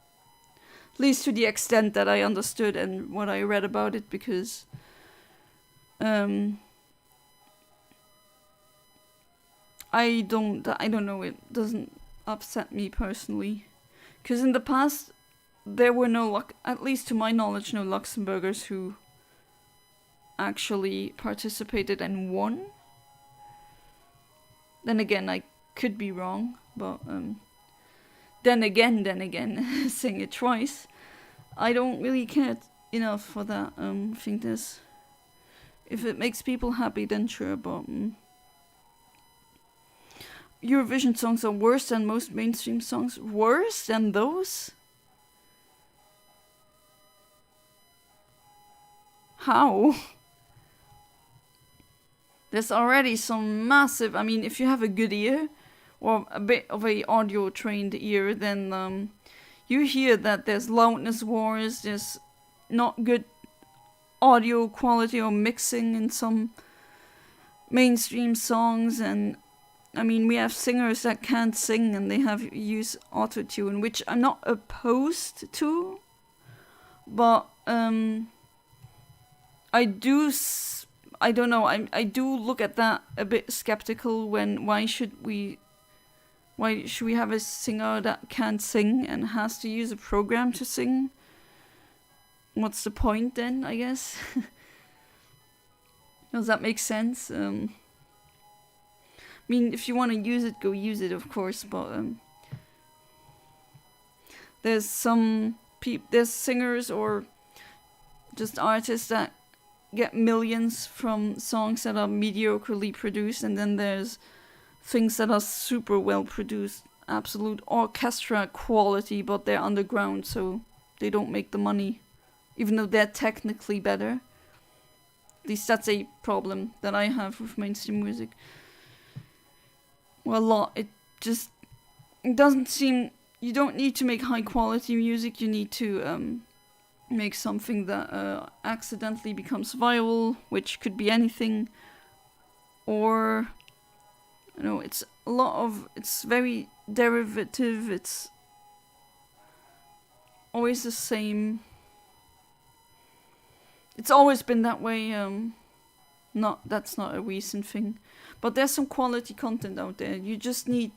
At least to the extent that I understood and what I read about it, because I don't know, it doesn't upset me personally, because in the past there were at least to my knowledge, no Luxembourgers who actually participated and won. Then again, I could be wrong, but then again, sing it twice. I don't really care enough for that. I think if it makes people happy, then sure, but Eurovision songs are worse than most mainstream songs. Worse than those? How? There's already some massive... I mean, if you have a good ear, or a bit of a audio-trained ear, then you hear that there's loudness wars, there's not good audio quality or mixing in some mainstream songs, and I mean, we have singers that can't sing and they have use autotune, which I'm not opposed to, but I do look at that a bit skeptical. Why should we have a singer that can't sing and has to use a program to sing? What's the point then, I guess? Does that make sense? I mean, if you want to use it, go use it, of course, but there's singers or just artists that get millions from songs that are mediocrely produced, and then there's things that are super well produced, absolute orchestra quality, but they're underground, so they don't make the money, even though they're technically better. At least that's a problem that I have with mainstream music. Well, it doesn't seem... You don't need to make high quality music, you need to make something that accidentally becomes viral, which could be anything, or... You know, it's very derivative, it's always the same. It's always been that way, that's not a recent thing. But there's some quality content out there. You just need...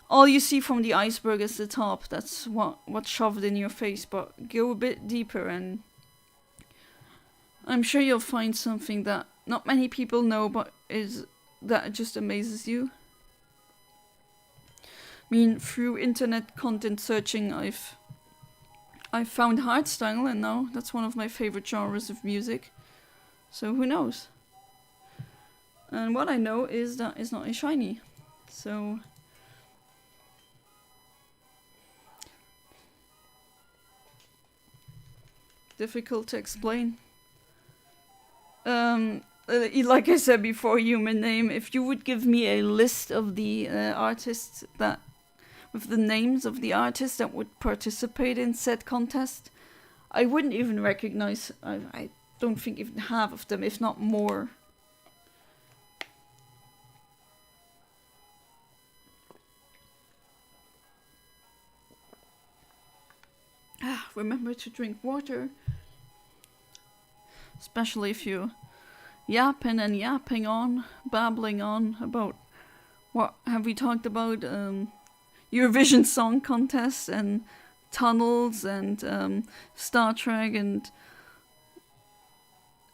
All you see from the iceberg is the top. That's what's shoved in your face. But go a bit deeper and... I'm sure you'll find something that not many people know, but that just amazes you. I mean, through internet content searching, I've found hardstyle, and now that's one of my favorite genres of music. So who knows? And what I know is that it's not a shiny. So... difficult to explain. Like I said before, human name, if you would give me a list of the artists with the names of the artists that would participate in said contest, I wouldn't even recognize, I don't think even half of them, if not more. Remember to drink water. Especially if you yapping and yapping on, babbling on about what have we talked about, Eurovision Song Contest and tunnels and Star Trek and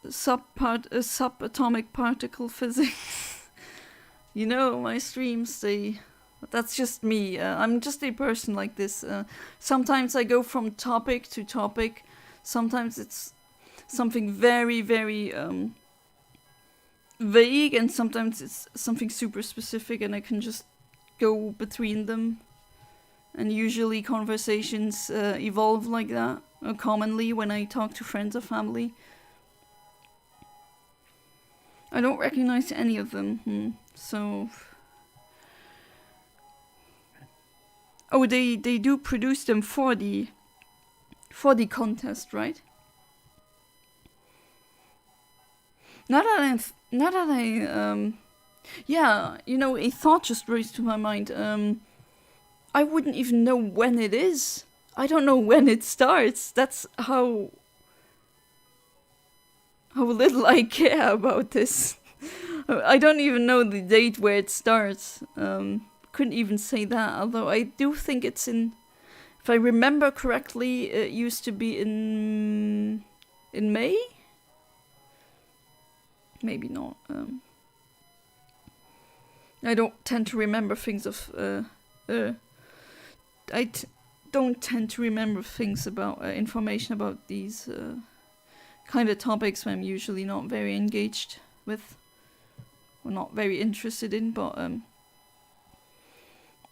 subatomic particle physics. You know, my streams, that's just me. I'm just a person like this. Sometimes I go from topic to topic. Sometimes it's something very, very vague, and sometimes it's something super specific, and I can just go between them. And usually conversations evolve like that, commonly when I talk to friends or family. I don't recognize any of them, so... Oh, they do produce them for the contest, right? Not that I yeah, you know, a thought just rose to my mind. I wouldn't even know when it is. I don't know when it starts. That's how little I care about this. I don't even know the date where it starts. Couldn't even say that, although I do think it's in, if I remember correctly, it used to be in May? Maybe not. I don't tend to remember things of don't tend to remember things about information about these kind of topics I'm usually not very engaged with, or not very interested in, but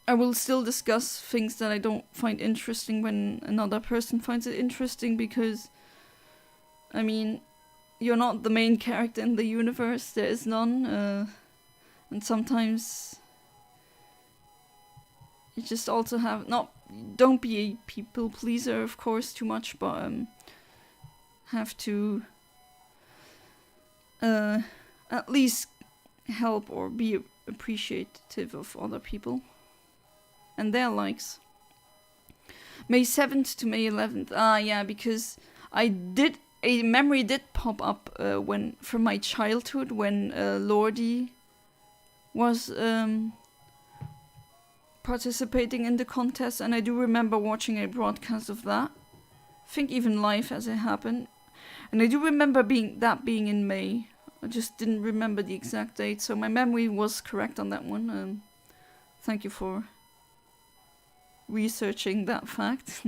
I will still discuss things that I don't find interesting when another person finds it interesting, because, I mean, you're not the main character in the universe, there is none, and sometimes you just also have, don't be a people pleaser, of course, too much, but have to at least help or be appreciative of other people and their likes. May 7th to May 11th. Yeah, because a memory did pop up from my childhood when Lordi was participating in the contest, and I do remember watching a broadcast of that. I think even live as it happened. And I do remember being in May. I just didn't remember the exact date, so my memory was correct on that one. Thank you for researching that fact.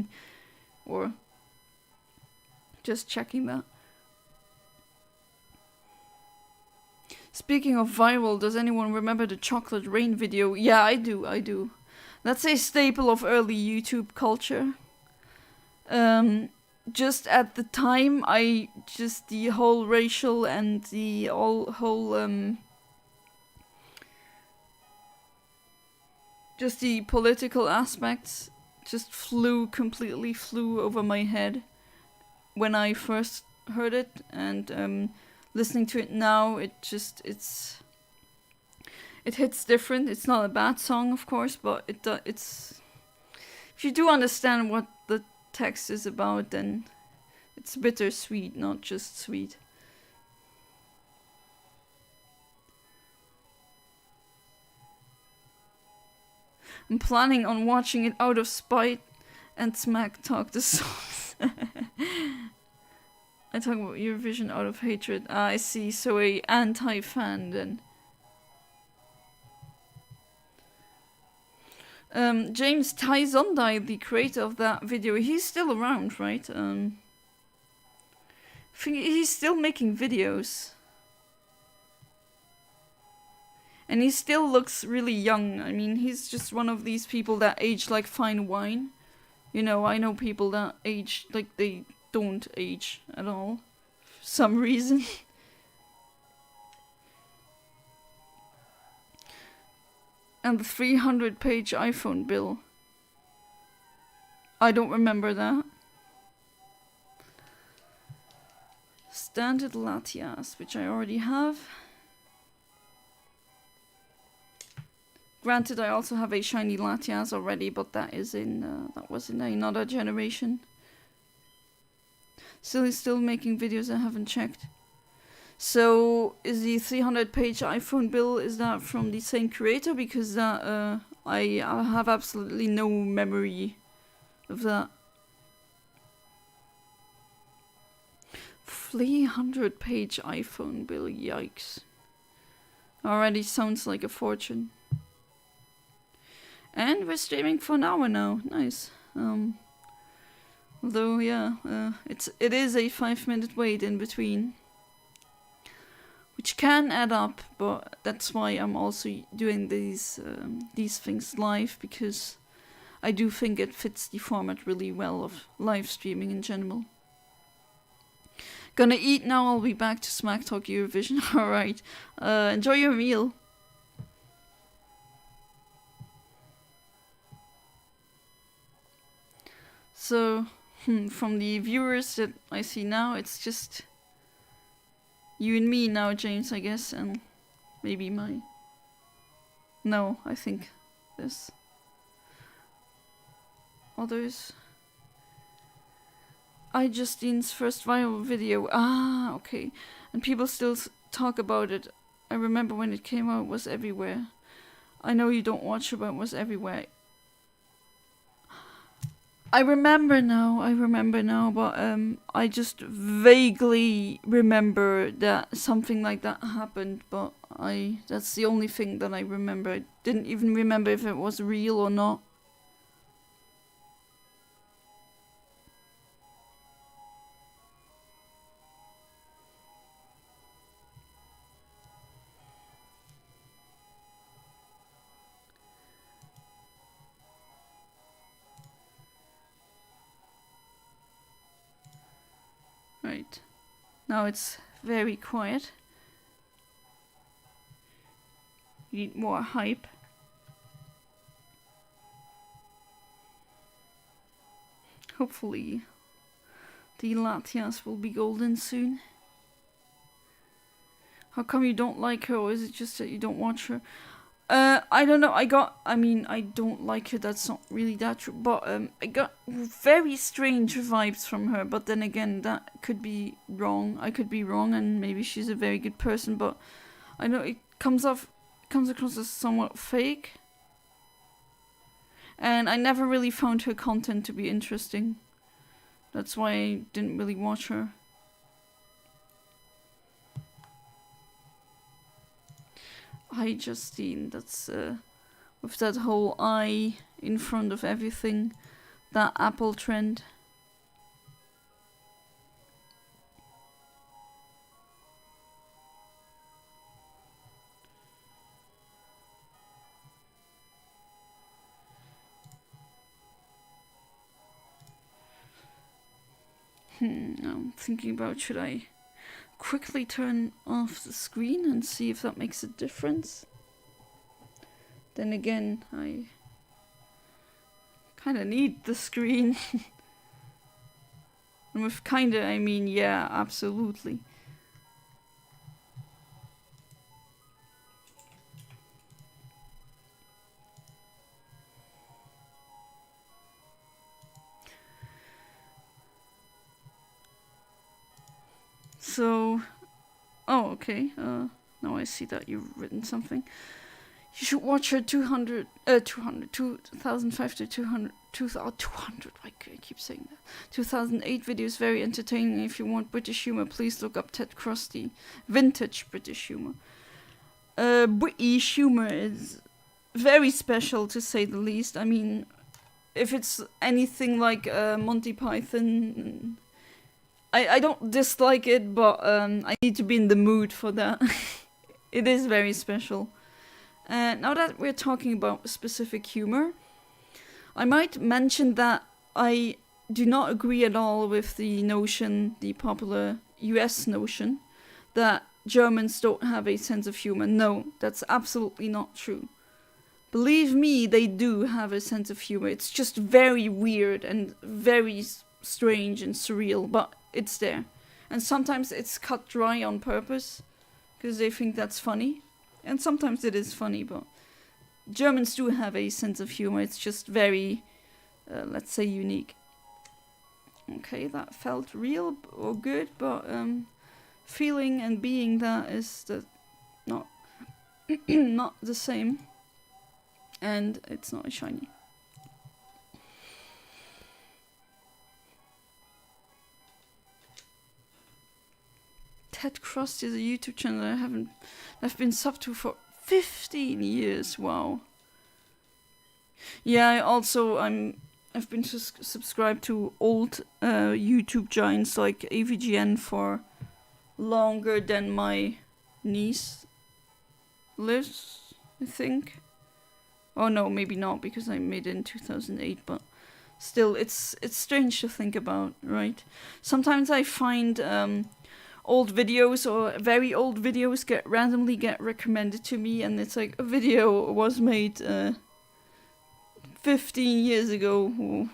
Or just checking that. Speaking of viral, does anyone remember the chocolate rain video? Yeah, I do. That's a staple of early YouTube culture. Just at the time, the whole racial and the whole just the political aspects just completely flew over my head when I first heard it, and listening to it now, it hits different. It's not a bad song, of course, but it's, if you do understand what the text is about, then it's bittersweet, not just sweet. I'm planning on watching it out of spite and smack talk the songs. I talk about Eurovision out of hatred. I see, so a anti-fan then. James Tizondai, the creator of that video, he's still around, right? I think he's still making videos. And he still looks really young. I mean, he's just one of these people that age like fine wine. You know, I know people that age like they don't age at all. For some reason. And the 300-page iPhone bill. I don't remember that. standard Latias, which I already have. Granted, I also have a shiny Latias already, but that is in that was in another generation. Still making videos. I haven't checked. So is the 300-page iPhone bill, is that from the same creator? Because that I have absolutely no memory of that. 300-page iPhone bill, yikes. Already sounds like a fortune. And we're streaming for an hour now, nice. Although, yeah, it is a 5-minute wait in between. Which can add up, but that's why I'm also doing these things live, because I do think it fits the format really well of live streaming in general. Gonna eat now, I'll be back to Smack Talk Eurovision. Alright, enjoy your meal. So, from the viewers that I see now, it's just you and me now, James, I guess, and maybe my... No, I think there's others. Justine's first viral video. Ah, okay. And people still talk about it. I remember when it came out, it was everywhere. I know you don't watch it, but it was everywhere. I remember now, but I just vaguely remember that something like that happened, but that's the only thing that I remember. I didn't even remember if it was real or not. Right. Now it's very quiet. You need more hype. Hopefully the Latias will be golden soon. How come you don't like her, or is it just that you don't watch her? I don't know, I don't like her, that's not really that true, but I got very strange vibes from her, but then again, that could be wrong. I could be wrong, and maybe she's a very good person, but I know it comes across as somewhat fake. And I never really found her content to be interesting. That's why I didn't really watch her. Hi Justine, that's with that whole eye in front of everything, that Apple trend. I'm thinking about, should I quickly turn off the screen and see if that makes a difference? Then again, I kinda need the screen. And with kinda, I mean, yeah, absolutely. So, oh, okay, now I see that you've written something. You should watch her 2005 to 200, 200, why do I keep saying that? 2008 videos, very entertaining. If you want British humor, please look up Ted Krusty. Vintage British humor. British humor is very special, to say the least. I mean, if it's anything like Monty Python, I don't dislike it, but I need to be in the mood for that. It is very special. Now that we're talking about specific humor, I might mention that I do not agree at all with the notion, the popular US notion, that Germans don't have a sense of humor. No, that's absolutely not true. Believe me, they do have a sense of humor. It's just very weird and very strange and surreal, but it's there. And sometimes it's cut dry on purpose, because they think that's funny. And sometimes it is funny, but Germans do have a sense of humor. It's just very, let's say, unique. Okay, that felt real or good, but feeling and being that is not not the same, and it's not as shiny. Ted Crust is a YouTube channel I've been sub to for 15 years. Wow. Yeah, I've been subscribed to old YouTube giants like AVGN for longer than my niece lives, I think. Oh no, maybe not, because I made it in 2008, but still, it's strange to think about, right? Sometimes I find old videos or very old videos randomly get recommended to me, and it's like a video was made 15 years ago. Oh,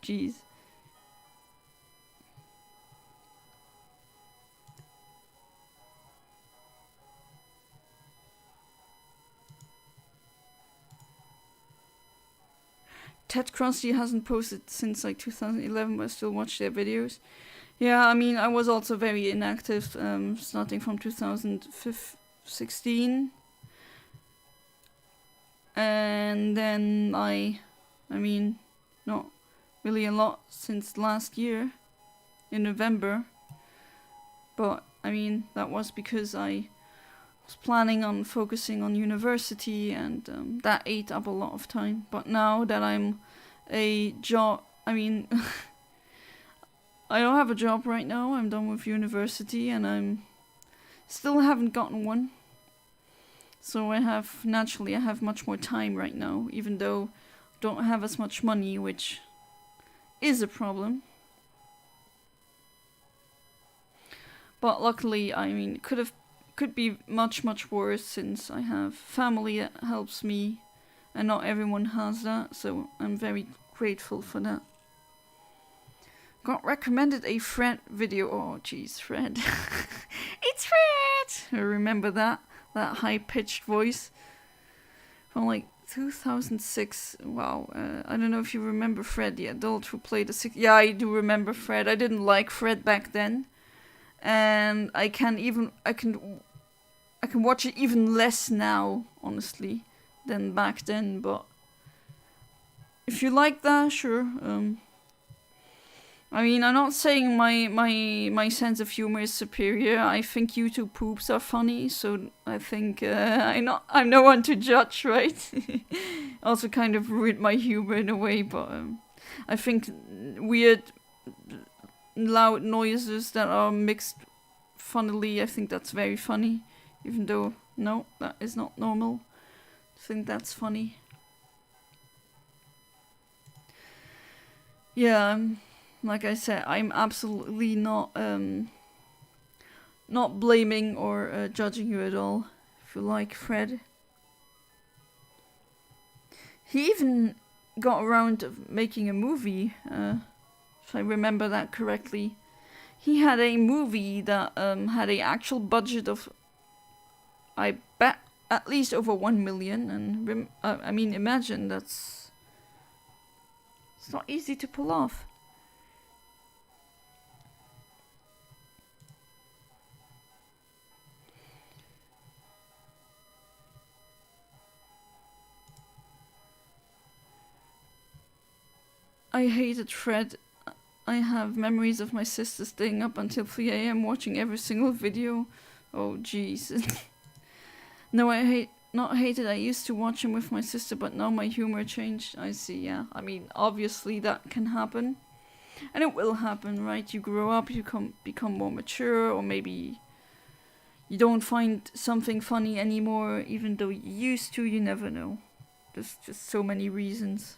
jeez. Ted Crosby hasn't posted since like 2011, but I still watch their videos. Yeah, I mean, I was also very inactive, starting from 2016. And then I mean, not really a lot since last year, in November. But, I mean, that was because I was planning on focusing on university, and that ate up a lot of time. But now that I'm I mean, I don't have a job right now. I'm done with university, and I'm still haven't gotten one. So I have much more time right now, even though I don't have as much money, which is a problem. But luckily, I mean, could be much worse, since I have family that helps me, and not everyone has that, so I'm very grateful for that. Got recommended a Fred video. Oh jeez, Fred. It's Fred! I remember that high-pitched voice from like 2006. Wow. I don't know if you remember Fred, the adult who played the six. Yeah, I do remember Fred. I didn't like Fred back then, and I can watch it even less now, honestly, than back then. But if you like that, sure. I mean, I'm not saying my sense of humor is superior. I think YouTube poops are funny, so I think I'm no one to judge, right? Also, kind of ruined my humor in a way, but I think weird, loud noises that are mixed funnily, I think that's very funny, even though no, that is not normal. I think that's funny. Yeah. Like I said, I'm absolutely not blaming or judging you at all. If you like Fred, he even got around to making a movie. If I remember that correctly, he had a movie that had a actual budget of, I bet, at least over 1 million. And I mean, imagine it's not easy to pull off. I hated Fred. I have memories of my sister staying up until 3 a.m. watching every single video. Oh jeez. No, not hated. I used to watch him with my sister, but now my humor changed. I see, yeah. I mean, obviously that can happen. And it will happen, right? You grow up, you become more mature, or maybe you don't find something funny anymore, even though you used to. You never know. There's just so many reasons.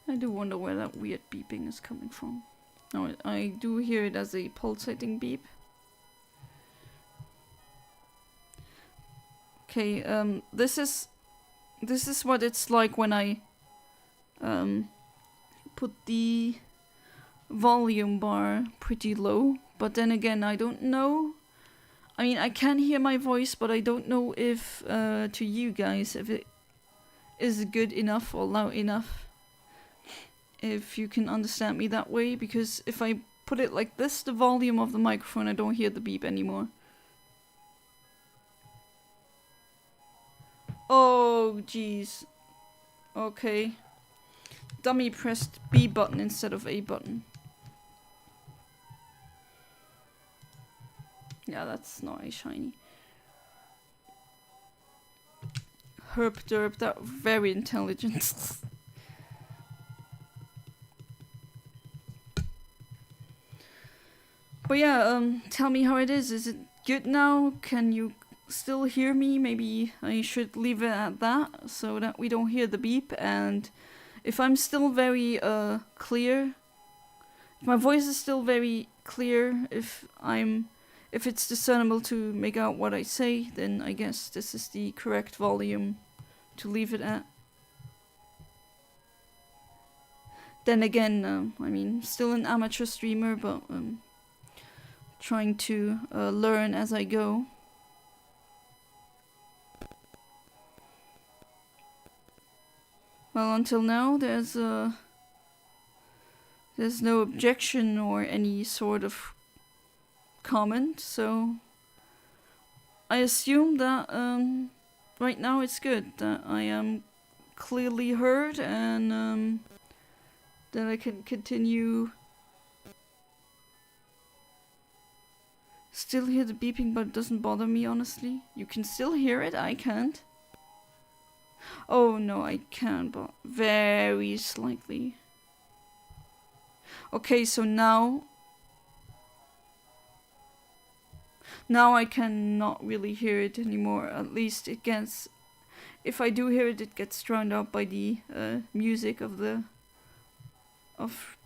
I do wonder where that weird beeping is coming from. No, I do hear it as a pulsating beep. Okay, this is what it's like when I put the volume bar pretty low. But then again, I don't know. I mean, I can hear my voice, but I don't know if to you guys if it is good enough or loud enough. If you can understand me that way, because if I put it like this, the volume of the microphone, I don't hear the beep anymore. Oh, jeez. Okay. Dummy pressed B button instead of A button. Yeah, that's not a shiny. Herp derp, that very intelligent. But yeah, tell me how it is. Is it good now? Can you still hear me? Maybe I should leave it at that so that we don't hear the beep. And if I'm still very clear, if my voice is still very clear, if it's discernible to make out what I say, then I guess this is the correct volume to leave it at. Then again, I mean, still an amateur streamer, but trying to learn as I go. Well, until now, there's no objection or any sort of comment, so I assume that right now it's good, that I am clearly heard, and that I can continue. Still hear the beeping, but it doesn't bother me, honestly. You can still hear it, I can't. Oh no, I can, but very slightly. Okay, so now I cannot really hear it anymore. At least it gets, if I do hear it, it gets drowned out by the music of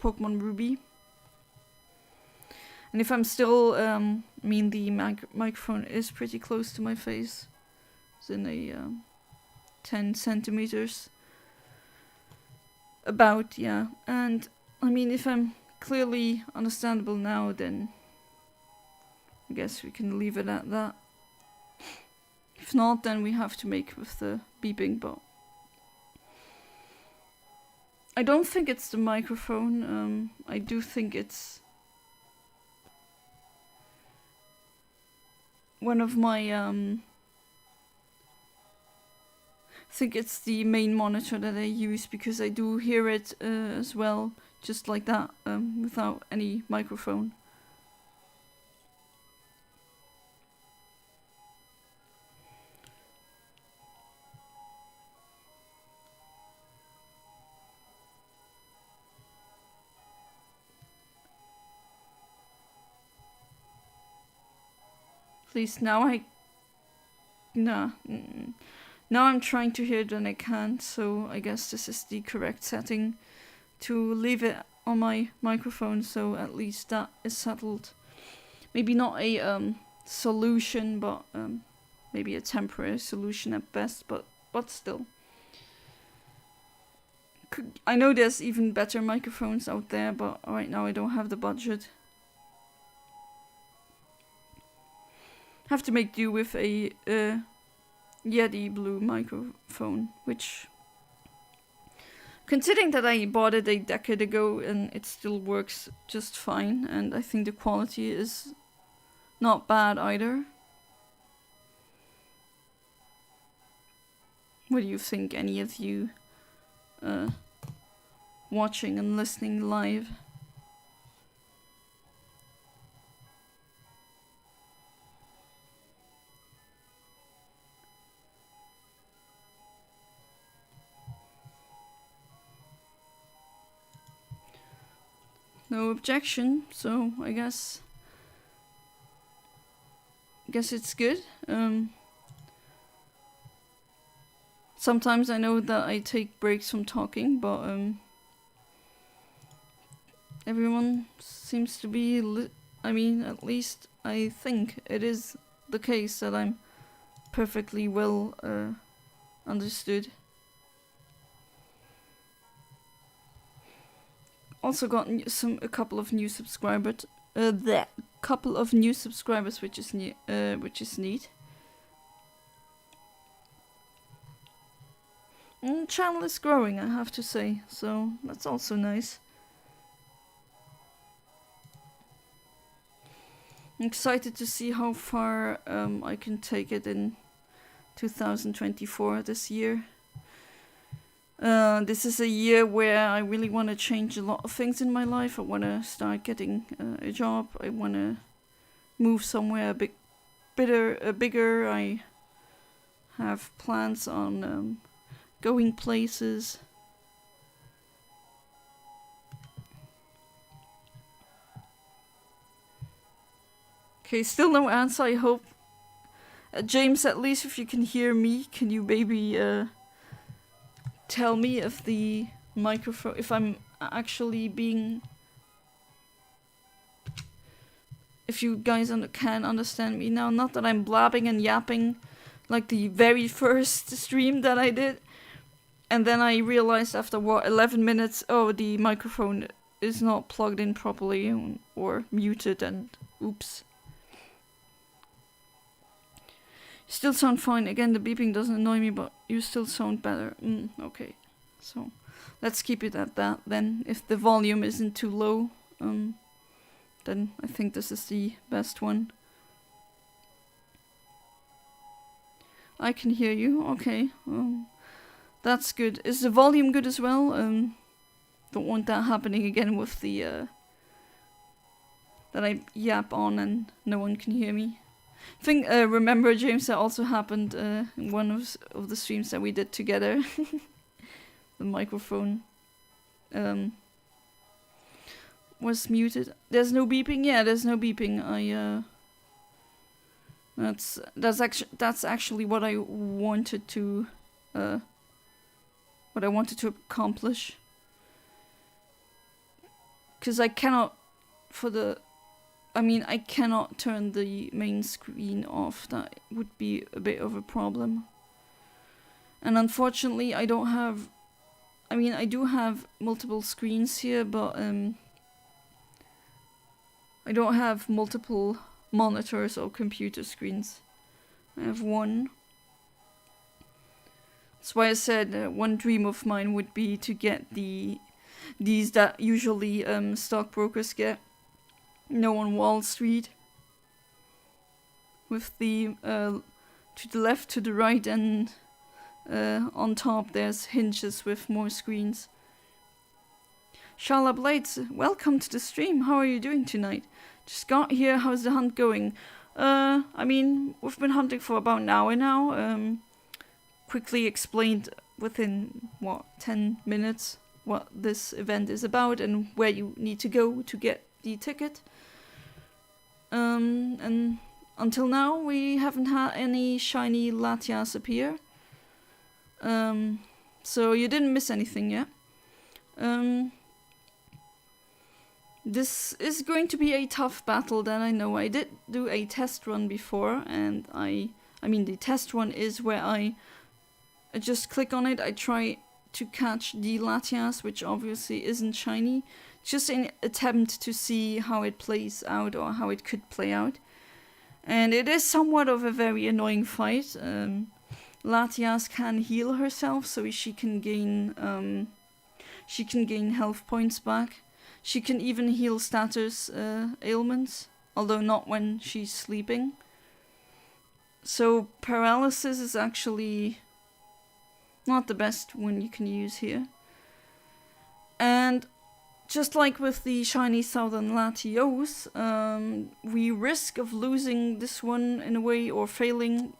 Pokemon Ruby. And if I'm still, I mean, the microphone is pretty close to my face. It's in a 10 centimeters. About, yeah. And I mean, if I'm clearly understandable now, then I guess we can leave it at that. If not, then we have to make with the beeping, but I don't think it's the microphone. I do think it's one of my I think it's the main monitor that I use, because I do hear it as well, just like that, without any microphone. At least now now I'm trying to hear it and I can't, so I guess this is the correct setting to leave it on my microphone, so at least that is settled. Maybe not a solution, but maybe a temporary solution at best, but still. I know there's even better microphones out there, but right now I don't have the budget. Have to make do with a Yeti Blue microphone, which, considering that I bought it a decade ago and it still works just fine, and I think the quality is not bad either. What do you think, any of you watching and listening live? No objection, so I guess it's good. Sometimes I know that I take breaks from talking, but everyone seems to be, I mean, at least I think it is the case that I'm perfectly well understood. Also got a couple of new subscribers. Which is neat. Channel is growing, I have to say, so that's also nice. I'm excited to see how far I can take it in 2024, this year. This is a year where I really want to change a lot of things in my life. I want to start getting a job. I want to move somewhere a bit bigger. I have plans on going places. Okay, still no answer, I hope. James, at least if you can hear me, can you maybe tell me if the microphone, if I'm actually being, if you guys can understand me now. Not that I'm blabbing and yapping like the very first stream that I did, and then I realized after 11 minutes, oh, the microphone is not plugged in properly or muted, and oops. Still sound fine. Again, the beeping doesn't annoy me, but you still sound better. Okay. So, let's keep it at that then. If the volume isn't too low, then I think this is the best one. I can hear you. Okay. That's good. Is the volume good as well? Don't want that happening again with the that I yap on and no one can hear me. Remember, James, that also happened in one of the streams that we did together. The microphone was muted. There's no beeping. Yeah, there's no beeping. That's actually what I wanted to accomplish. Because I cannot I cannot turn the main screen off. That would be a bit of a problem. And unfortunately, I do have multiple screens here, but I don't have multiple monitors or computer screens. I have one. That's why I said one dream of mine would be to get these that usually stockbrokers get. No, on Wall Street, with the to the left, to the right, and on top there's hinges with more screens. Shala Blades, welcome to the stream. How are you doing tonight? Just got here. How's the hunt going? We've been hunting for about an hour now. Quickly explained within 10 minutes what this event is about and where you need to go to get the ticket. And until now we haven't had any shiny Latias appear. So you didn't miss anything yet. This is going to be a tough battle, that I know. I did do a test run before, and the test run is where I just click on it, I try to catch the Latias, which obviously isn't shiny, just an attempt to see how it plays out, or how it could play out. And it is somewhat of a very annoying fight. Latias can heal herself, so she can gain health points back. She can even heal status ailments, although not when she's sleeping. So paralysis is actually not the best one you can use here. And just like with the shiny Southern Latios, we risk of losing this one in a way, or failing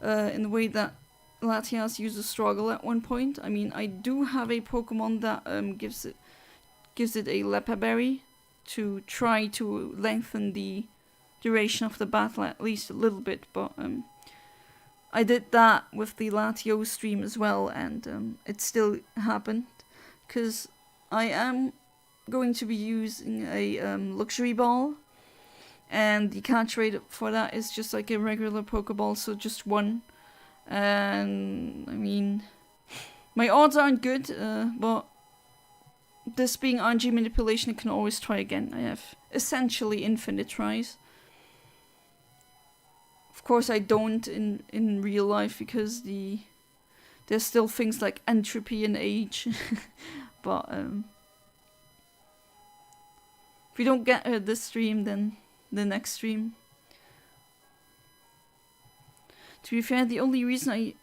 in the way that Latias uses struggle at one point. I do have a Pokemon that gives it a Lepa Berry to try to lengthen the duration of the battle at least a little bit, but I did that with the Latios stream as well, and it still happened, because I am going to be using a luxury ball, and the catch rate for that is just like a regular Pokeball, so just 1. And I mean, my odds aren't good, but this being RNG manipulation, I can always try again. I have essentially infinite tries. Of course, I don't in real life because there's still things like entropy and age. But if we don't get her this stream, then the next stream. To be fair, the only reason I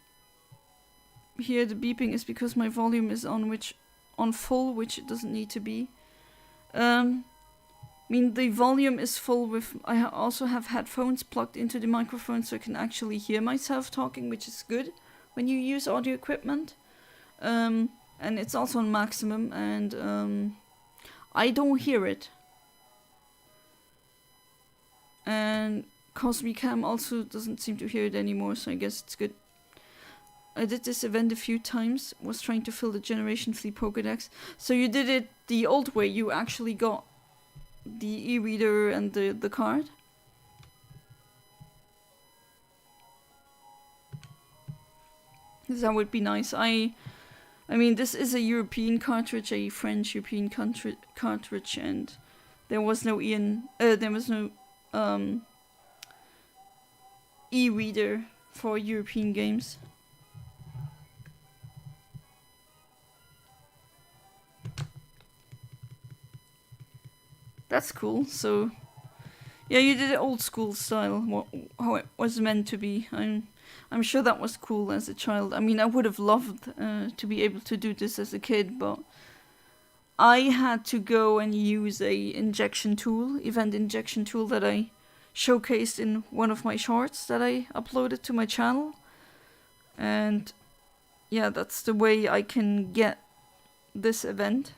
hear the beeping is because my volume is on full, which it doesn't need to be. I mean, the volume is full with... I also have headphones plugged into the microphone so I can actually hear myself talking, which is good when you use audio equipment. And it's also on maximum, and I don't hear it. And Cosmic Cam also doesn't seem to hear it anymore, so I guess it's good. I did this event a few times, was trying to fill the Generation 3 Pokédex. So you did it the old way, you actually got the e-reader and the card? That would be nice. I mean, this is a European cartridge, a French European cartridge, and there was no e-reader for European games. That's cool. So, yeah, you did it old school style, how it was meant to be. I'm sure that was cool as a child. I mean, I would have loved to be able to do this as a kid, but I had to go and use a event injection tool that I showcased in one of my shorts that I uploaded to my channel. And yeah, that's the way I can get this event.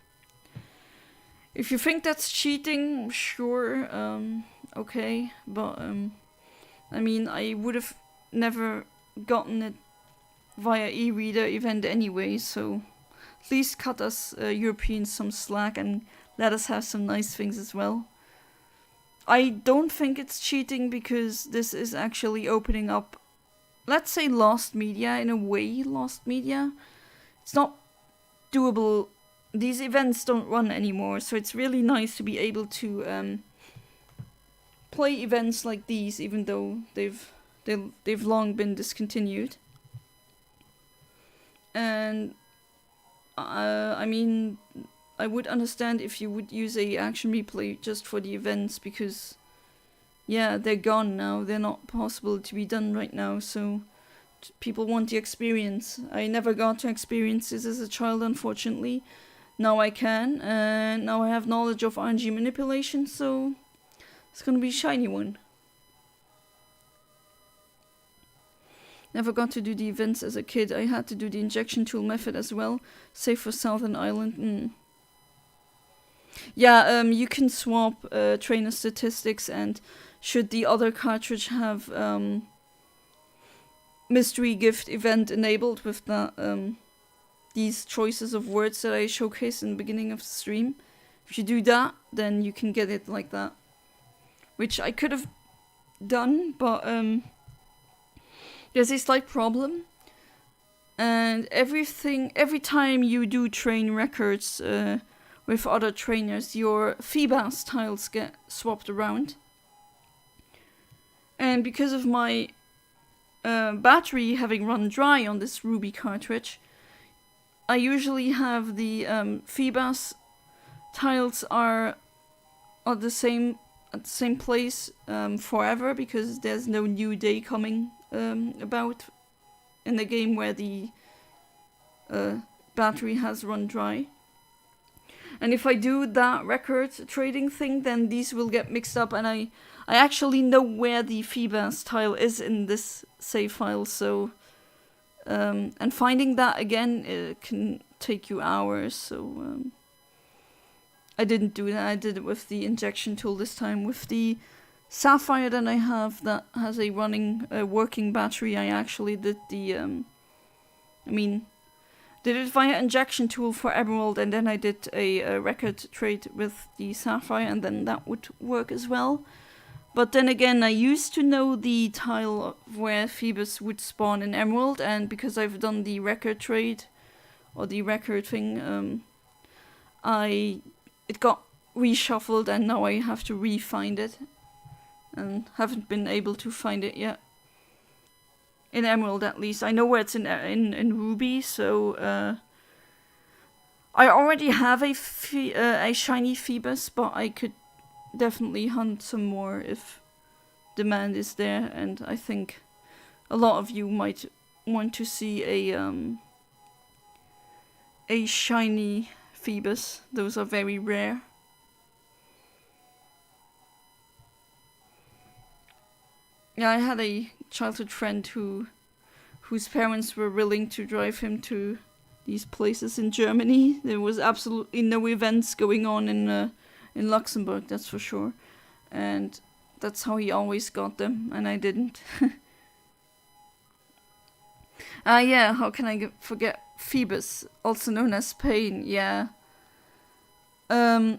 If you think that's cheating, sure, okay, but I mean, I would have never gotten it via e-reader event anyway, so at least cut us Europeans some slack and let us have some nice things as well. I don't think it's cheating because this is actually opening up, let's say, lost media, in a way, lost media. It's not doable. These events don't run anymore, so it's really nice to be able to play events like these, even though they've long been discontinued. And I mean, I would understand if you would use a action replay just for the events, because yeah, they're gone now. They're not possible to be done right now, so people want the experience. I never got to experience this as a child, unfortunately. Now I can, and now I have knowledge of RNG manipulation, so it's gonna be a shiny one. Never got to do the events as a kid. I had to do the injection tool method as well, save for Southern Island. Yeah, you can swap trainer statistics, and should the other cartridge have mystery gift event enabled with that these choices of words that I showcased in the beginning of the stream. If you do that, then you can get it like that. Which I could have done, but there's a slight problem. And every time you do train records with other trainers, your Feebas tiles get swapped around. And because of my battery having run dry on this Ruby cartridge, I usually have the Feebas tiles are at the same place forever, because there's no new day coming about in the game where the battery has run dry. And if I do that record trading thing, then these will get mixed up, and I actually know where the Feebas tile is in this save file, so and finding that again can take you hours, so I didn't do that. I did it with the injection tool this time. With the Sapphire that I have that has a did it via injection tool for Emerald, and then I did a record trade with the Sapphire, and then that would work as well. But then again, I used to know the tile of where Phoebus would spawn in Emerald, and because I've done the record trade, or the record thing, it got reshuffled, and now I have to re-find it, and haven't been able to find it yet. In Emerald, at least. I know where it's in Ruby, so I already have a shiny Phoebus, but I could definitely hunt some more if demand is there, and I think a lot of you might want to see a shiny Phoebus. Those are very rare. Yeah, I had a childhood friend whose parents were willing to drive him to these places in Germany. There was absolutely no events going on in Luxembourg, that's for sure, and that's how he always got them, and I didn't. Yeah, how can I forget Phoebus, also known as Pain? Yeah. I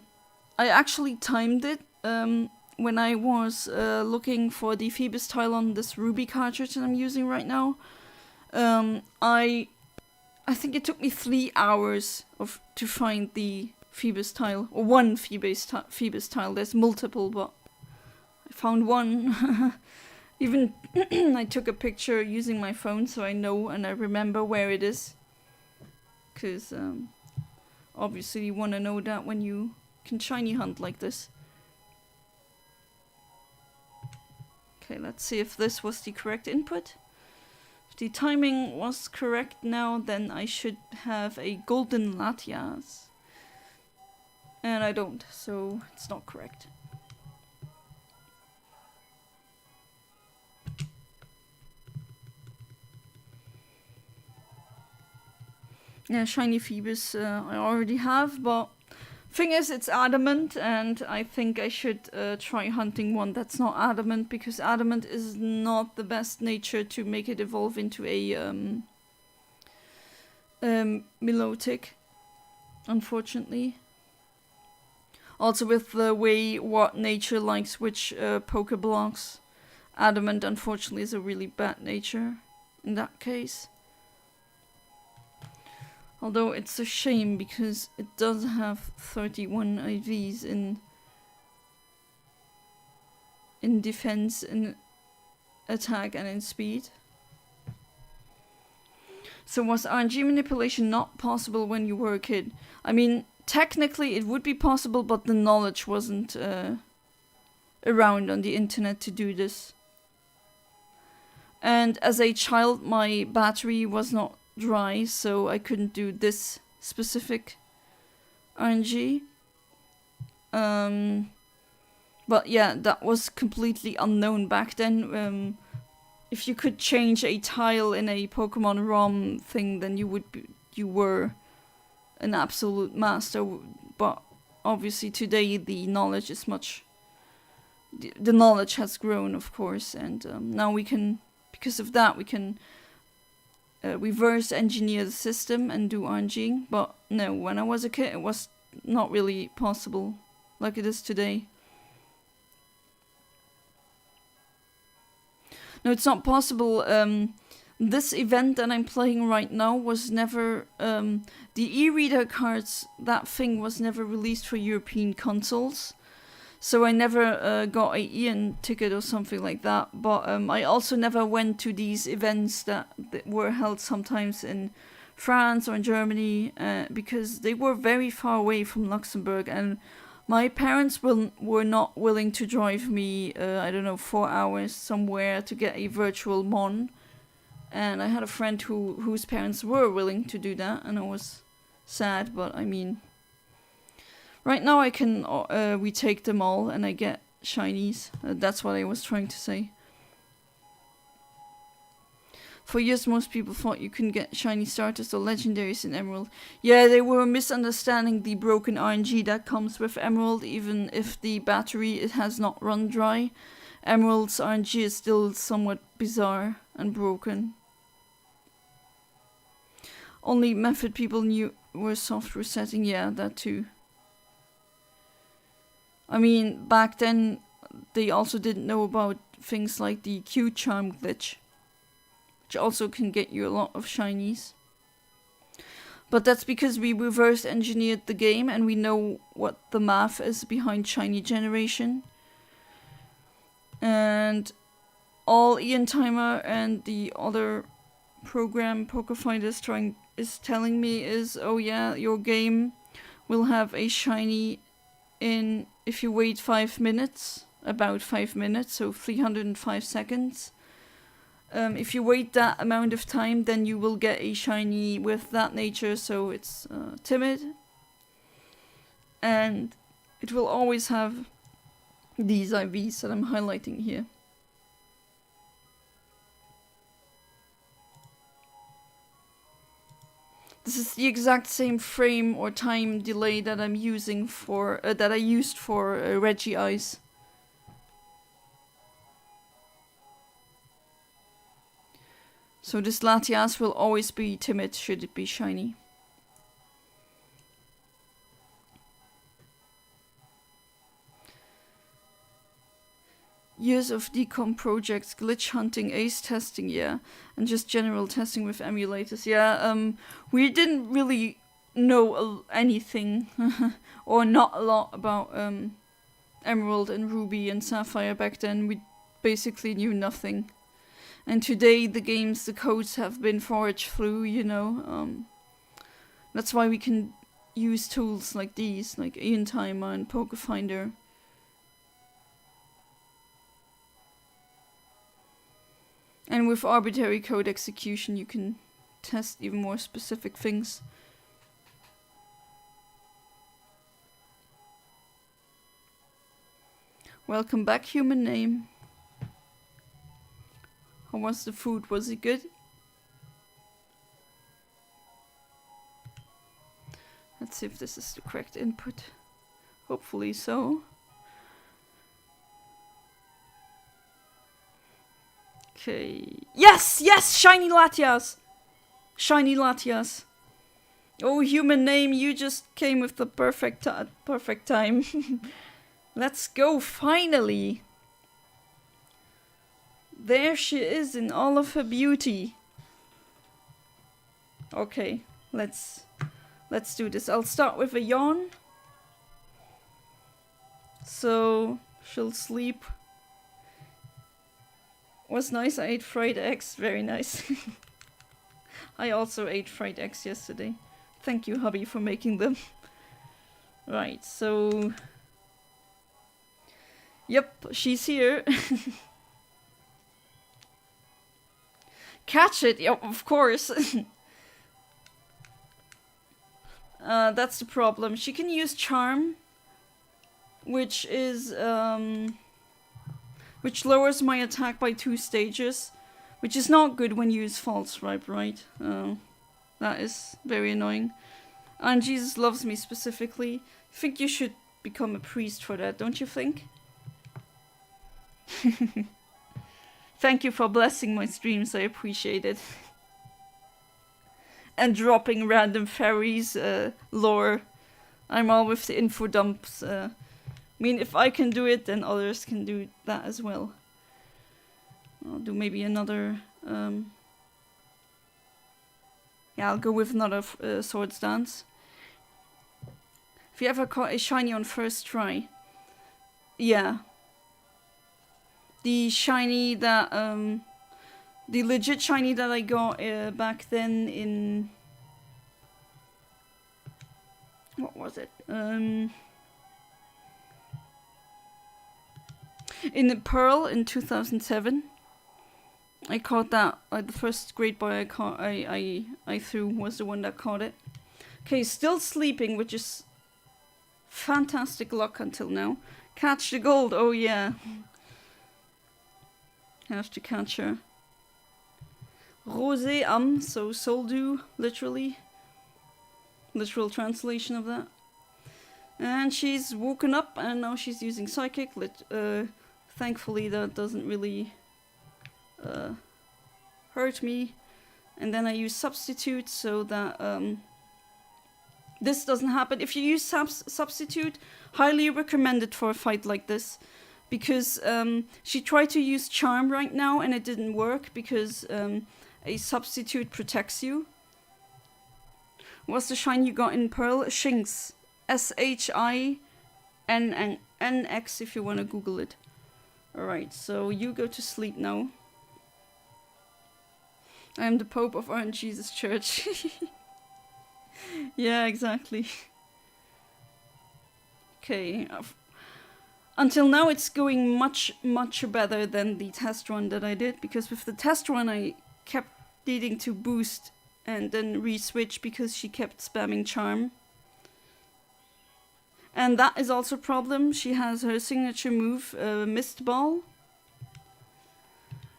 actually timed it when I was looking for the Phoebus tile on this Ruby cartridge that I'm using right now. I think it took me 3 hours to find the Phoebus tile, or one Phoebus tile. There's multiple, but I found one. Even I took a picture using my phone, so I know and I remember where it is. Because obviously you want to know that when you can shiny hunt like this. Okay, let's see if this was the correct input. If the timing was correct now, then I should have a golden Latias. And I don't, so it's not correct. Yeah, shiny Phoebus I already have, but thing is, it's adamant, and I think I should try hunting one that's not adamant, because adamant is not the best nature to make it evolve into a Milotic, unfortunately. Also, with the way what nature likes which Pokeblocks, adamant unfortunately is a really bad nature in that case. Although it's a shame because it does have 31 IVs in defense, in attack, and in speed. So was RNG manipulation not possible when you were a kid? I mean, technically it would be possible, but the knowledge wasn't around on the internet to do this. And as a child, my battery was not dry, so I couldn't do this specific RNG. But yeah, that was completely unknown back then. If you could change a tile in a Pokemon ROM thing, then you were an absolute master. But obviously today the knowledge is the knowledge has grown, of course, and now we can, because of that, we can reverse engineer the system and do RNG. But no, when I was a kid, it was not really possible like it is today. No, it's not possible. This event that I'm playing right now was never... the e-reader cards, that thing was never released for European consoles. So I never got a Aeon ticket or something like that. But I also never went to these events that were held sometimes in France or in Germany. Because they were very far away from Luxembourg. And my parents were not willing to drive me, 4 hours somewhere to get a virtual Mon. And I had a friend whose parents were willing to do that, and I was sad, but I mean... Right now I can retake them all and I get shinies. That's what I was trying to say. For years most people thought you couldn't get shiny starters or legendaries in Emerald. Yeah, they were misunderstanding the broken RNG that comes with Emerald, even if the battery it has not run dry. Emerald's RNG is still somewhat bizarre and broken. only method people knew were soft resetting. Yeah, that too. I mean, back then, they also didn't know about things like the Q charm glitch, which also can get you a lot of shinies. But that's because we reverse engineered the game and we know what the math is behind shiny generation. And all Eontimer and the other program Pokéfinder is telling me is, oh yeah, your game will have a shiny in if you wait 5 minutes, about 5 minutes, so 305 seconds. If you wait that amount of time, then you will get a shiny with that nature, so it's timid. And it will always have these IVs that I'm highlighting here. This is the exact same frame or time delay that I'm using for that I used for Reggie-Eyes. So this Latias will always be timid should it be shiny. Years of decom projects, glitch hunting, ace testing, yeah, and just general testing with emulators, yeah. We didn't really know anything, or not a lot about Emerald and Ruby and Sapphire back then. We basically knew nothing. And today the codes have been forged through, you know. That's why we can use tools like these, like Eontimer and Pokéfinder. And with arbitrary code execution, you can test even more specific things. Welcome back, human name. How was the food? Was it good? Let's see if this is the correct input. Hopefully so. Okay. Yes! Yes! Shiny Latias! Shiny Latias. Oh, human name, you just came with the perfect time. Let's go, finally! There she is in all of her beauty. Okay, let's do this. I'll start with a yawn. So she'll sleep. Was nice, I ate fried eggs. Very nice. I also ate fried eggs yesterday. Thank you, hubby, for making them. Right, so... Yep, she's here. Catch it! Yeah, of course. That's the problem. She can use Charm, which is, which lowers my attack by 2 stages, which is not good when you use False Swipe, right? That is very annoying. And Jesus loves me specifically. I think you should become a priest for that, don't you think? Thank you for blessing my streams, I appreciate it. And dropping random fairies lore. I'm all with the info dumps. I mean, if I can do it, then others can do that as well. I'll do maybe another... yeah, I'll go with another Swords Dance. Have you ever caught a shiny on first try? Yeah. The shiny that... the legit shiny that I got back then in... What was it? In the Pearl in 2007. I caught that. The first great boy I threw was the one that caught it. Okay, still sleeping, which is fantastic luck until now. Catch the gold, oh yeah. Have to catch her. Rosé âme, so soul dew, literally. Literal translation of that. And she's woken up and now she's using Psychic. Thankfully that doesn't really hurt me. And then I use substitute so that this doesn't happen. If you use substitute, highly recommended for a fight like this. Because she tried to use charm right now and it didn't work because a substitute protects you. What's the shine you got in Pearl? Shinx. SHINNX if you want to Google it. Alright, so you go to sleep now. I am the Pope of RNG's church. Yeah, exactly. Okay. Until now it's going much better than the test run that I did, because with the test run I kept needing to boost and then re-switch because she kept spamming charm. And that is also a problem. She has her signature move, Mist Ball.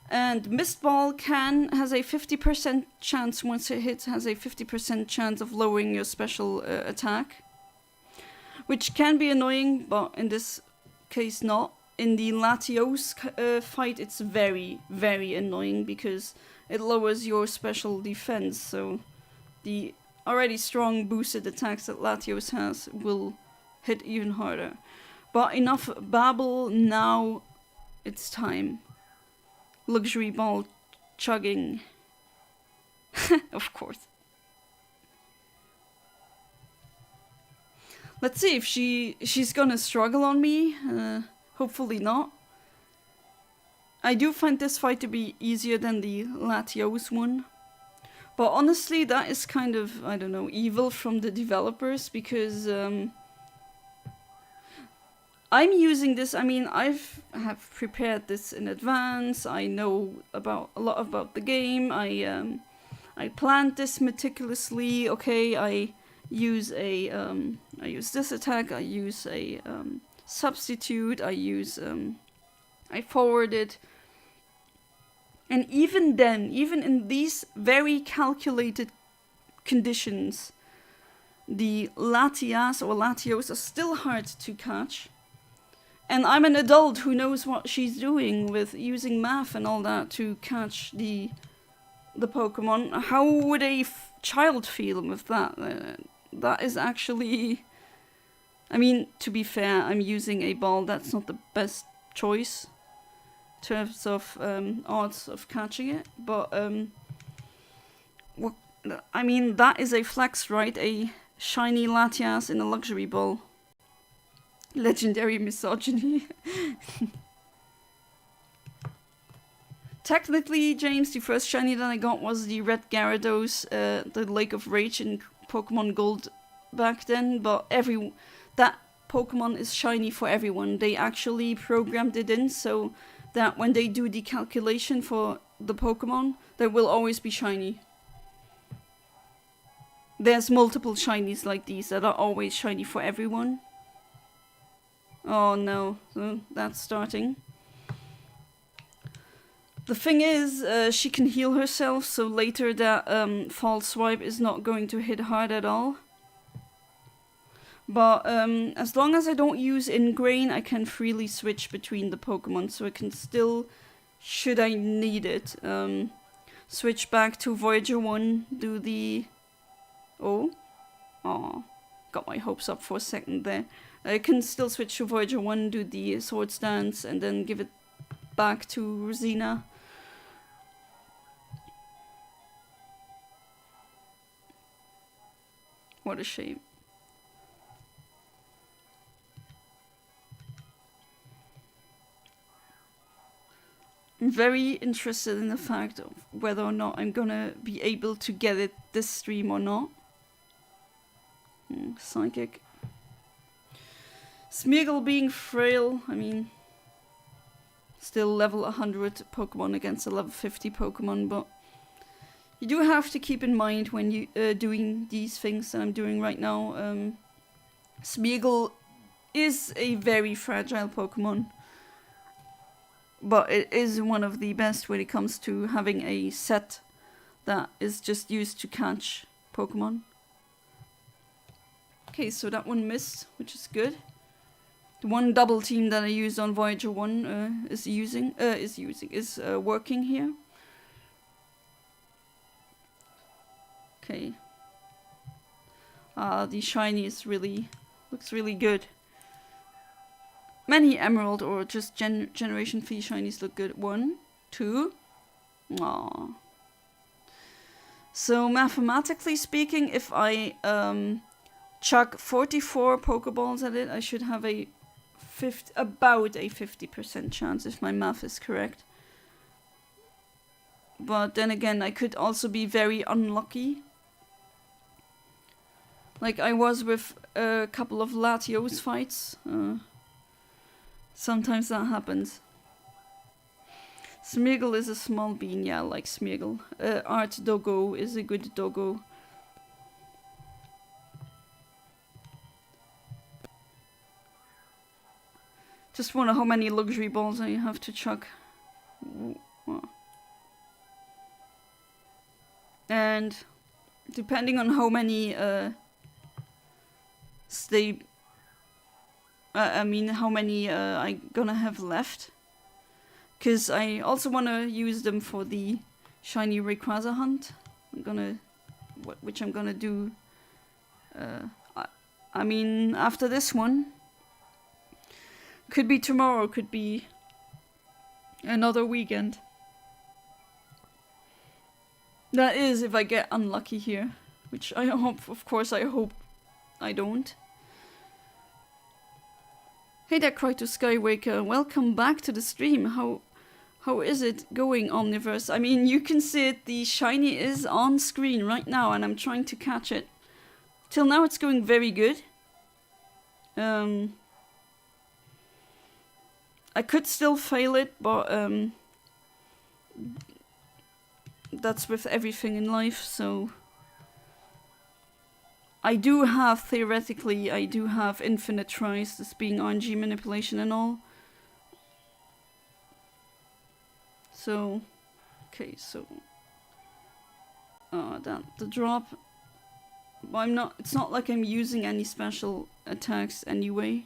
And Mist Ball has a 50% chance, once it hits, has a 50% chance of lowering your special attack. Which can be annoying, but in this case not. In the Latios fight it's very annoying because it lowers your special defense, so the already strong boosted attacks that Latios has will hit even harder. But enough babble, now it's time. Luxury ball chugging. Of course. Let's see if she's gonna struggle on me. Hopefully not. I do find this fight to be easier than the Latios one. But honestly, that is kind of, I don't know, evil from the developers, because I'm using this, I mean, I have prepared this in advance. I know a lot about the game. I planned this meticulously. Okay, I use this attack. I use a substitute. I forward it. And even then, even in these very calculated conditions, the Latias or Latios are still hard to catch. And I'm an adult who knows what she's doing with using math and all that to catch the Pokemon. How would a child feel with that? That is actually... I mean, to be fair, I'm using a ball. That's not the best choice in terms of odds of catching it. But, I mean, that is a flex, right? A shiny Latias in a luxury ball. Legendary misogyny. Technically, James, the first shiny that I got was the red Gyarados, the Lake of Rage in Pokemon Gold back then, but that Pokemon is shiny for everyone. They actually programmed it in so that when they do the calculation for the Pokemon, there will always be shiny. There's multiple shinies like these that are always shiny for everyone. Oh no, that's starting. The thing is, she can heal herself, so later that false swipe is not going to hit hard at all. But as long as I don't use Ingrain, I can freely switch between the Pokemon, so I can still, should I need it, switch back to Voyager 1, do the... Oh, got my hopes up for a second there. I can still switch to Voyager 1, do the Swords Dance, and then give it back to Rosina. What a shame. I'm very interested in the fact of whether or not I'm gonna be able to get it this stream or not. Psychic. Smeargle being frail, I mean, still level 100 Pokemon against a level 50 Pokemon, but you do have to keep in mind when you doing these things that I'm doing right now. Smeargle is a very fragile Pokemon, but it is one of the best when it comes to having a set that is just used to catch Pokemon. Okay, so that one missed, which is good. The one double team that I used on Voyager 1 is working here. Okay. The shiny is looks really good. Many emerald or just generation 3 shinies look good. 1, 2. Aww. So mathematically speaking, if I chuck 44 Pokeballs at it, I should have about a 50% chance if my math is correct. But then again, I could also be very unlucky. Like I was with a couple of Latios fights. Sometimes that happens. Smeargle is a small bean, yeah, I like Smeargle. Art Doggo is a good doggo. Just wonder how many luxury balls I have to chuck. And depending on how many how many I'm gonna have left. Because I also want to use them for the shiny Rayquaza hunt. Which I'm gonna do. I mean, after this one. Could be tomorrow, could be another weekend. That is if I get unlucky here. Which I hope, of course, I hope I don't. Hey there, Cry to Skywaker. Welcome back to the stream. How is it going, Omniverse? I mean, you can see it. The shiny is on screen right now, and I'm trying to catch it. Till now, it's going very good. I could still fail it, but that's with everything in life, so theoretically, I do have infinite tries, this being RNG manipulation and all. So, okay, so the drop, well, it's not like I'm using any special attacks anyway.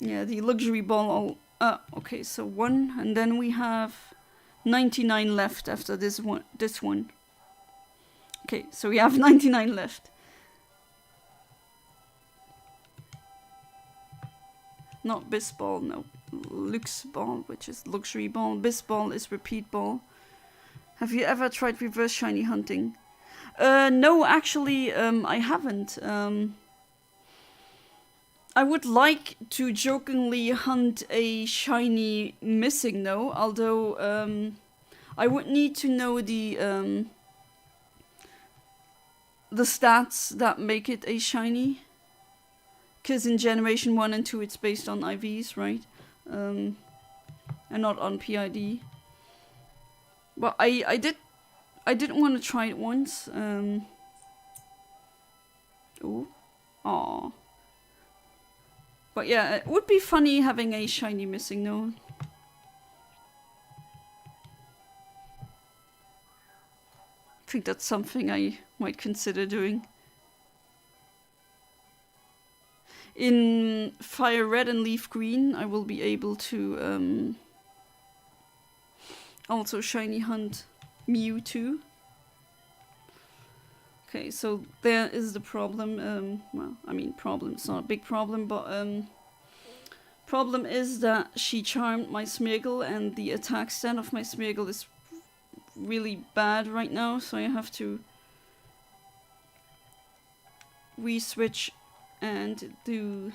Yeah, the luxury ball. Okay, so 1, and then we have 99 left after this one. Okay, so we have 99 left. Not Bisball, no. Lux Ball, which is luxury ball. Bisball is repeat ball. Have you ever tried reverse shiny hunting? No, actually, I haven't. I would like to jokingly hunt a shiny missing though, although I would need to know the stats that make it a shiny. Because in Generation 1 and 2 it's based on IVs, right? And not on PID. But I didn't want to try it once. Ooh. Aww. But yeah, it would be funny having a shiny missing though. I think that's something I might consider doing. In Fire Red and Leaf Green, I will be able to also shiny hunt Mewtwo. Okay, so there is the problem. Well, I mean, problem. It's not a big problem, but problem is that she charmed my Smeargle, and the attack stat of my Smeargle is really bad right now. So I have to re-switch and do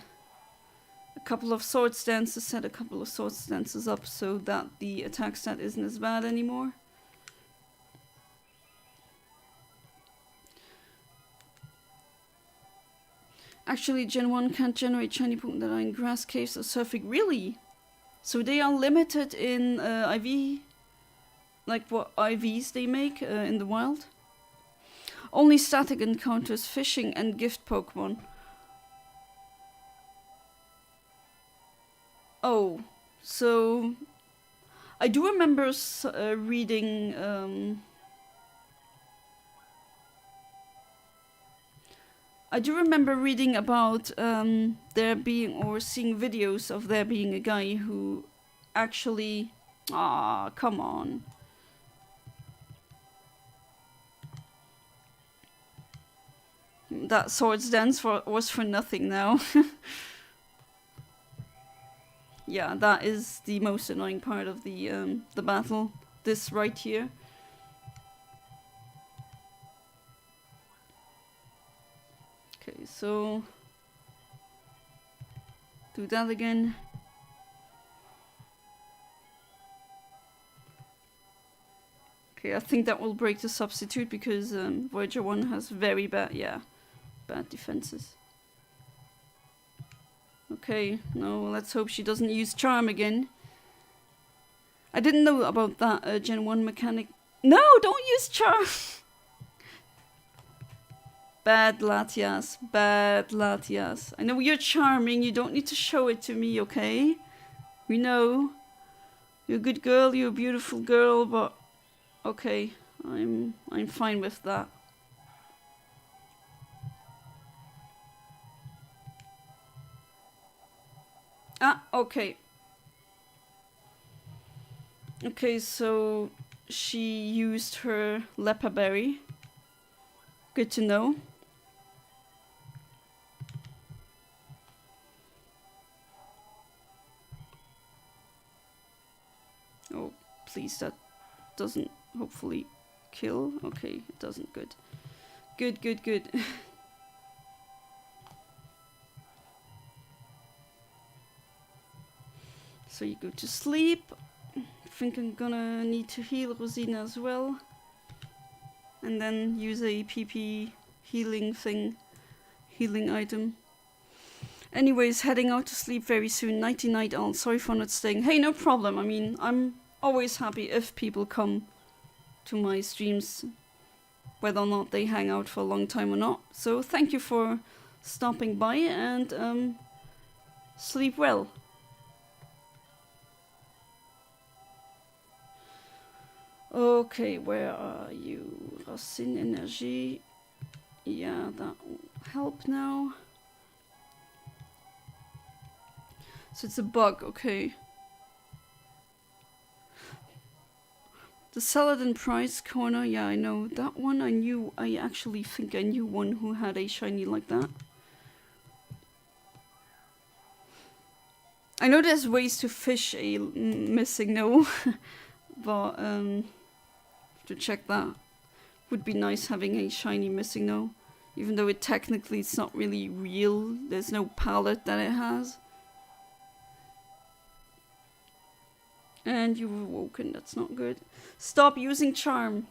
a couple of sword stances, set a couple of sword stances up so that the attack stat isn't as bad anymore. Actually, Gen 1 can't generate shiny Pokemon that are in grass caves or surfing. Really? So they are limited in IV? Like what IVs they make in the wild? Only static encounters, fishing and gift Pokemon. Oh, so I do remember reading I do remember reading about there being, or seeing videos of there being a guy who actually... Ah, come on. That swords dance was for nothing now. Yeah, that is the most annoying part of the battle. This right here. Okay, so do that again. Okay, I think that will break the substitute because Voyager 1 has very bad, bad defenses. Okay, no, let's hope she doesn't use Charm again. I didn't know about that Gen 1 mechanic. No, don't use Charm! Bad Latias, bad Latias. I know you're charming, you don't need to show it to me, okay? We know. You're a good girl, you're a beautiful girl, but... Okay, I'm fine with that. Ah, okay. Okay, so she used her Lepa Berry. Good to know. Oh, please, that doesn't hopefully kill. Okay, it doesn't. Good. Good, good, good. So you go to sleep. I think I'm gonna need to heal Rosina as well. And then use a PP healing thing. Healing item. Anyways, heading out to sleep very soon. Nighty night all. Sorry for not staying. Hey, no problem. I mean, I'm always happy if people come to my streams, whether or not they hang out for a long time or not. So thank you for stopping by and sleep well. Okay, where are you? Racine Energy. Yeah, that will help now. So it's a bug, okay. The Saladin Prize corner, yeah, I know. That one I knew, I actually think I knew one who had a shiny like that. I know there's ways to fish a missing no, but to check that. Would be nice having a shiny missing no, even though it technically it's not really real. There's no palette that it has. And you've awoken, that's not good. Stop using charm.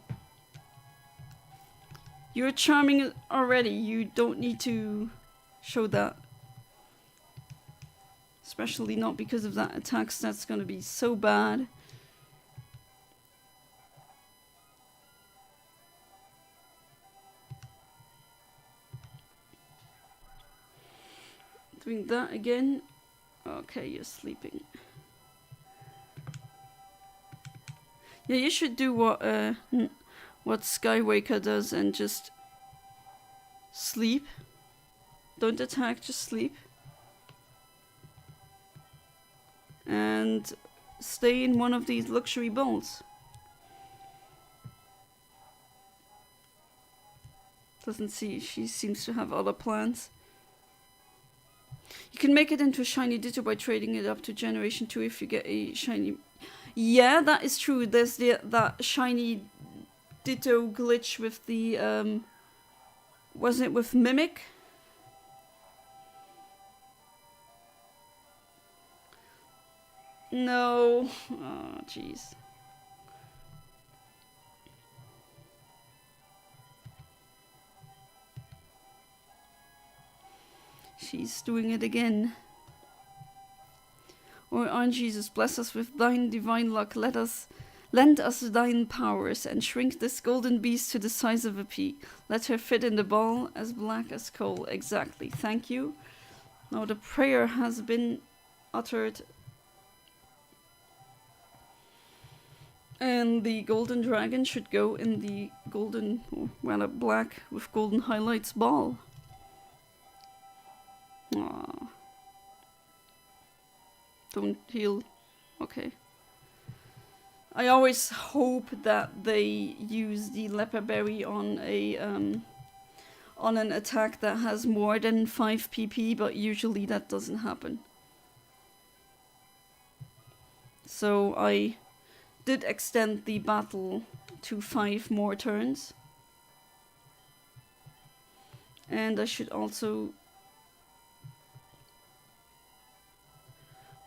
You're charming already, you don't need to show that. Especially not because of that attack stat's gonna be so bad. Doing that again. Okay, you're sleeping. Yeah, you should do what Skywaker does and just sleep. Don't attack, just sleep. And stay in one of these luxury bowls. Doesn't see, she seems to have other plans. You can make it into a shiny Ditto by trading it up to Generation 2 if you get a shiny... Yeah, that is true. There's that shiny Ditto glitch with the... was it with Mimic? No. Oh, jeez. She's doing it again. O Arn Jesus, bless us with thine divine luck. Lend us thine powers, and shrink this golden beast to the size of a pea. Let her fit in the ball as black as coal. Exactly. Thank you. Now the prayer has been uttered. And the golden dragon should go in the golden, or rather black with golden highlights ball. Aww. Don't heal. Okay. I always hope that they use the leopard berry on a on an attack that has more than 5 PP, but usually that doesn't happen. So I did extend the battle to 5 more turns. And I should also...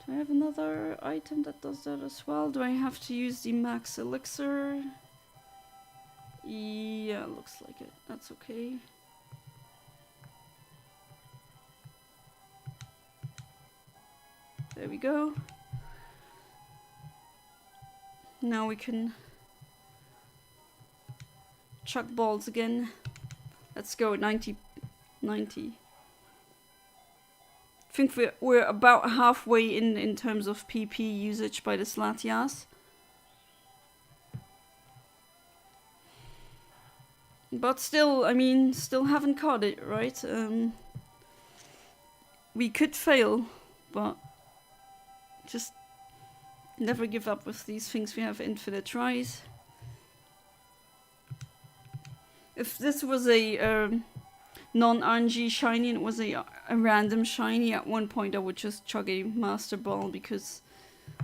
Do I have another item that does that as well? Do I have to use the max elixir? Yeah, looks like it. That's okay. There we go. Now we can chuck balls again. Let's go, 90. I think we're about halfway in terms of PP usage by this Latias. But still, I mean, still haven't caught it, right? We could fail, but just never give up with these things. We have infinite tries. If this was a non-RNG shiny and it was a random shiny, at one point I would just chug a Master Ball, because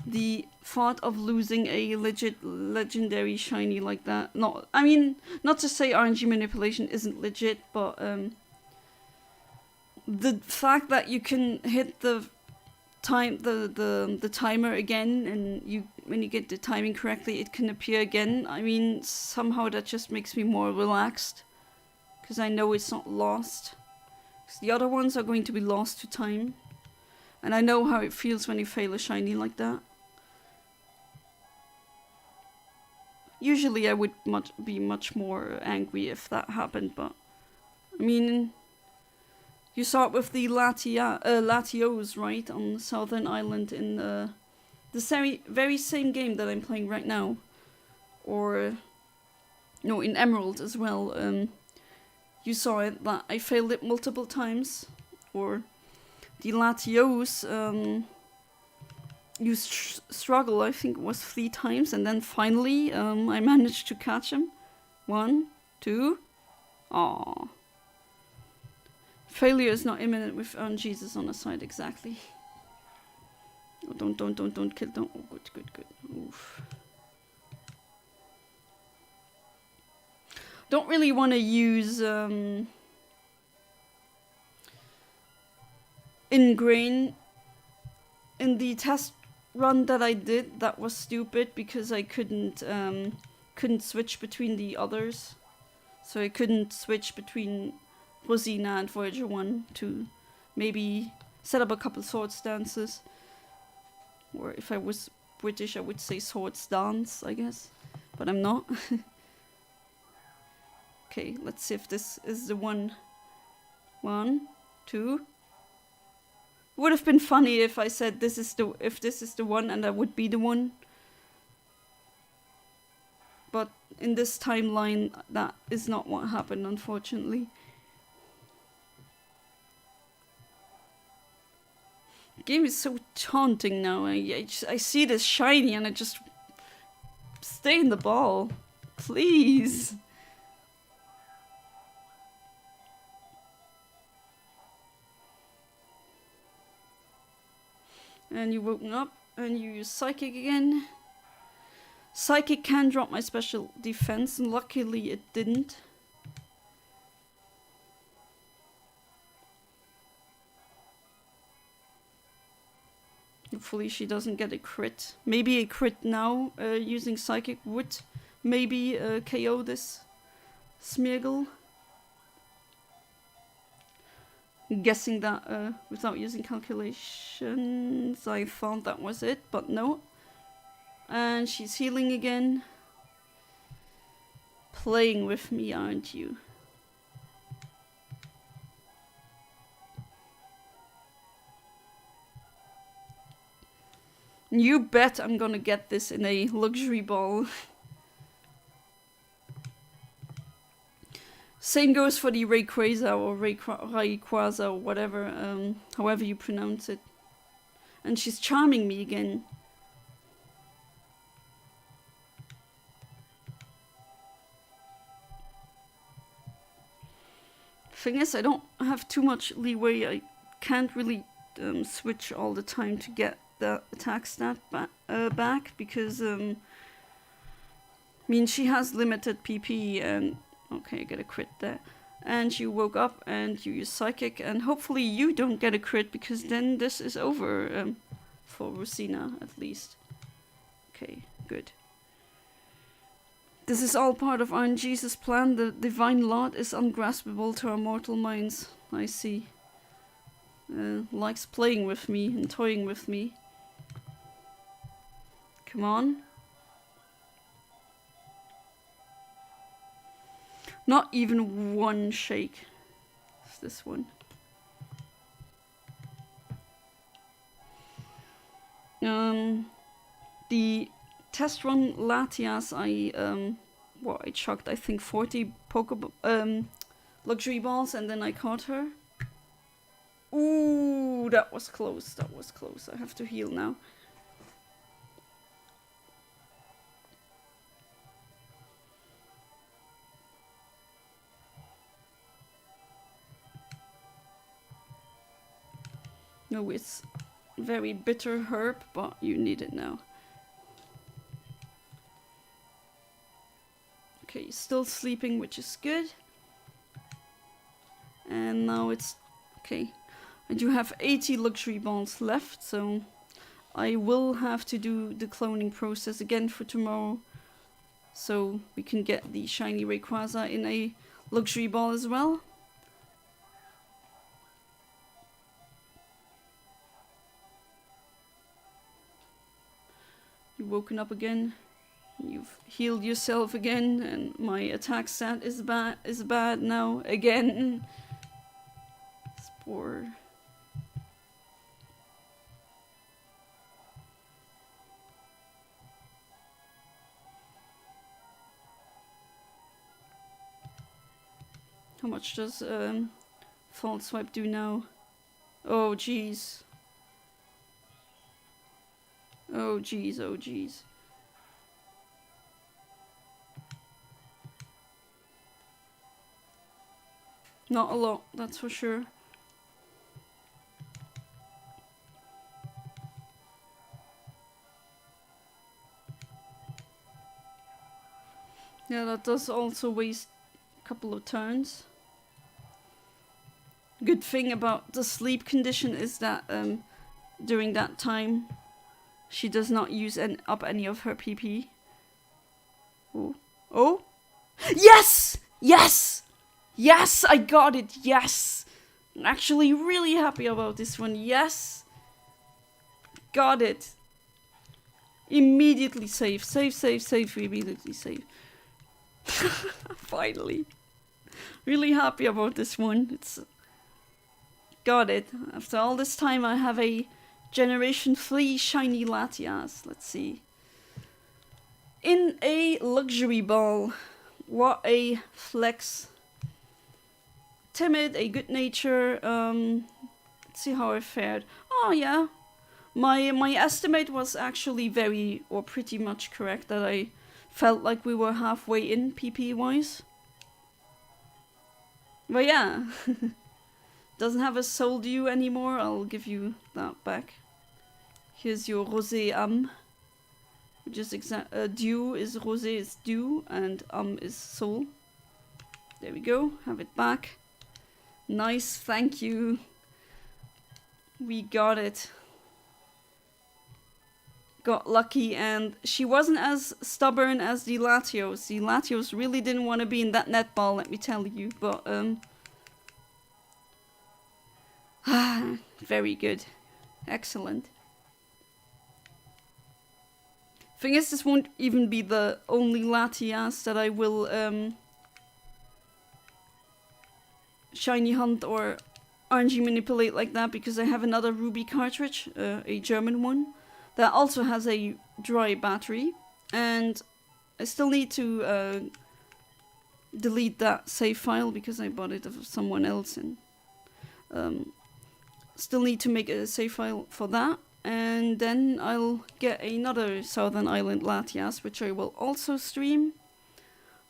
the thought of losing a legit legendary shiny like that, I mean, not to say RNG manipulation isn't legit, but the fact that you can hit the timer again, and when you get the timing correctly it can appear again, I mean, somehow that just makes me more relaxed, because I know it's not lost. Because the other ones are going to be lost to time, and I know how it feels when you fail a shiny like that. Usually I would be much more angry if that happened, but I mean, you saw it with the Latios, right, on Southern Island in the very same game that I'm playing right now, or no, in Emerald as well. You saw it that I failed it multiple times, or the Latios. You struggle, I think it was 3 times, and then finally I managed to catch him. 1, 2. Aww. Failure is not imminent with Jesus on the side, exactly. Oh, don't kill, don't. Oh, good. Oof. Don't really want to use Ingrain in the test run that I did. That was stupid, because I couldn't switch between the others. So I couldn't switch between Rosina and Voyager 1 to maybe set up a couple sword stances. Or if I was British I would say sword stance, I guess. But I'm not. Okay, let's see if this is the one. 1, 2. Would have been funny if I said this is the one, and I would be the one. But in this timeline, that is not what happened, unfortunately. The game is so taunting now. I see this shiny and I just stay in the ball, please. And you woken up, and you use Psychic again. Psychic can drop my special defense, and luckily it didn't. Hopefully she doesn't get a crit. Maybe a crit now, using Psychic would maybe KO this Smeargle. Guessing that without using calculations, I thought that was it, but no. And she's healing again. Playing with me, aren't you? You bet I'm gonna get this in a luxury ball. Same goes for the Rayquaza or Rayquaza or whatever, however you pronounce it. And she's charming me again. Thing is, I don't have too much leeway. I can't really switch all the time to get the attack stat back because I mean, she has limited PP and okay, I get a crit there. And you woke up and you use Psychic, and hopefully you don't get a crit because then this is over for Rosina at least. Okay, good. This is all part of RNG's plan. The divine lot is ungraspable to our mortal minds. I see. Likes playing with me and toying with me. Come on. Not even one shake. It's this one. The test run Latias, I chucked I think 40 luxury balls and then I caught her. Ooh, that was close. That was close. I have to heal now. No, it's very bitter herb, but you need it now. Okay, still sleeping, which is good. And now it's okay. I do have 80 luxury balls left, so I will have to do the cloning process again for tomorrow, so we can get the shiny Rayquaza in a luxury ball as well. You've woken up again. You've healed yourself again, and my attack stat is bad now again. Spore. How much does False Swipe do now? Oh jeez. Oh jeez, oh jeez. Not a lot, that's for sure. Yeah, that does also waste a couple of turns. Good thing about the sleep condition is that during that time she does not use up any of her PP. Oh. Oh! Yes! Yes! Yes! I got it! Yes! I'm actually really happy about this one. Yes! Got it! Immediately save. Save, save, save. Immediately save. Finally. Really happy about this one. It's... Got it. After all this time I have a Generation 3 shiny Latias. Let's see. In a luxury ball. What a flex. Timid, a good nature. Let's see how I fared. Oh yeah. My estimate was actually pretty much correct, that I felt like we were halfway in PP wise. But yeah. Doesn't have a soul dew anymore. I'll give you that back. Here's your rosé âme, which is dew is rosé is dew and is soul. There we go. Have it back. Nice, thank you. We got it. Got lucky, and she wasn't as stubborn as the Latios. The Latios really didn't want to be in that netball, let me tell you. But very good. Excellent. Thing is, this won't even be the only Latias that I will shiny hunt or RNG manipulate like that, because I have another Ruby cartridge, a German one, that also has a dry battery, and I still need to delete that save file because I bought it of someone else, and still need to make a save file for that. And then I'll get another Southern Island Latias, which I will also stream.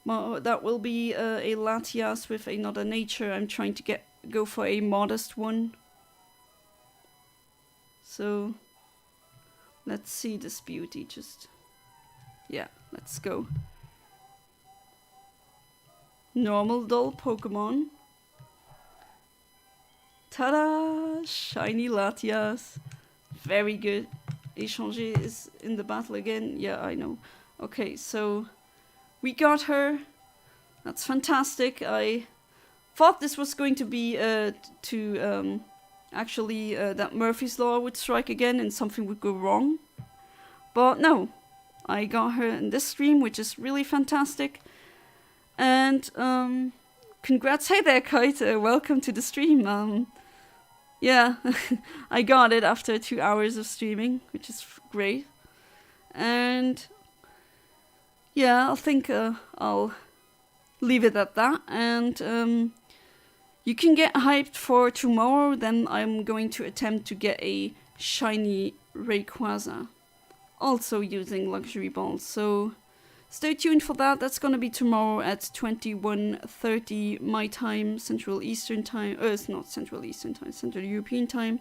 That will be a Latias with another nature. I'm trying to go for a modest one. So let's see this beauty. Yeah, let's go. Normal dull Pokemon. Ta-da! Shiny Latias. Very good. Échanger is in the battle again. Yeah, I know. Okay, so we got her. That's fantastic. I thought this was going to be actually that Murphy's Law would strike again and something would go wrong. But no, I got her in this stream, which is really fantastic. And congrats. Hey there, Kite. Welcome to the stream. Yeah, I got it after 2 hours of streaming, which is great. And yeah, I think I'll leave it at that. And you can get hyped for tomorrow. Then I'm going to attempt to get a shiny Rayquaza, also using luxury balls. So stay tuned for that. That's gonna be tomorrow at 21:30 my time, Central Eastern time. It's not Central Eastern time, Central European time.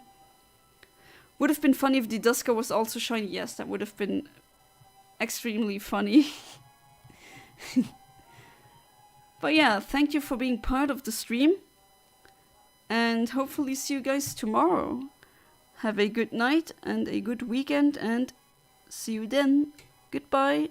Would have been funny if the Duska was also shiny. Yes, that would have been extremely funny. But yeah, thank you for being part of the stream. And hopefully see you guys tomorrow. Have a good night and a good weekend, and see you then. Goodbye.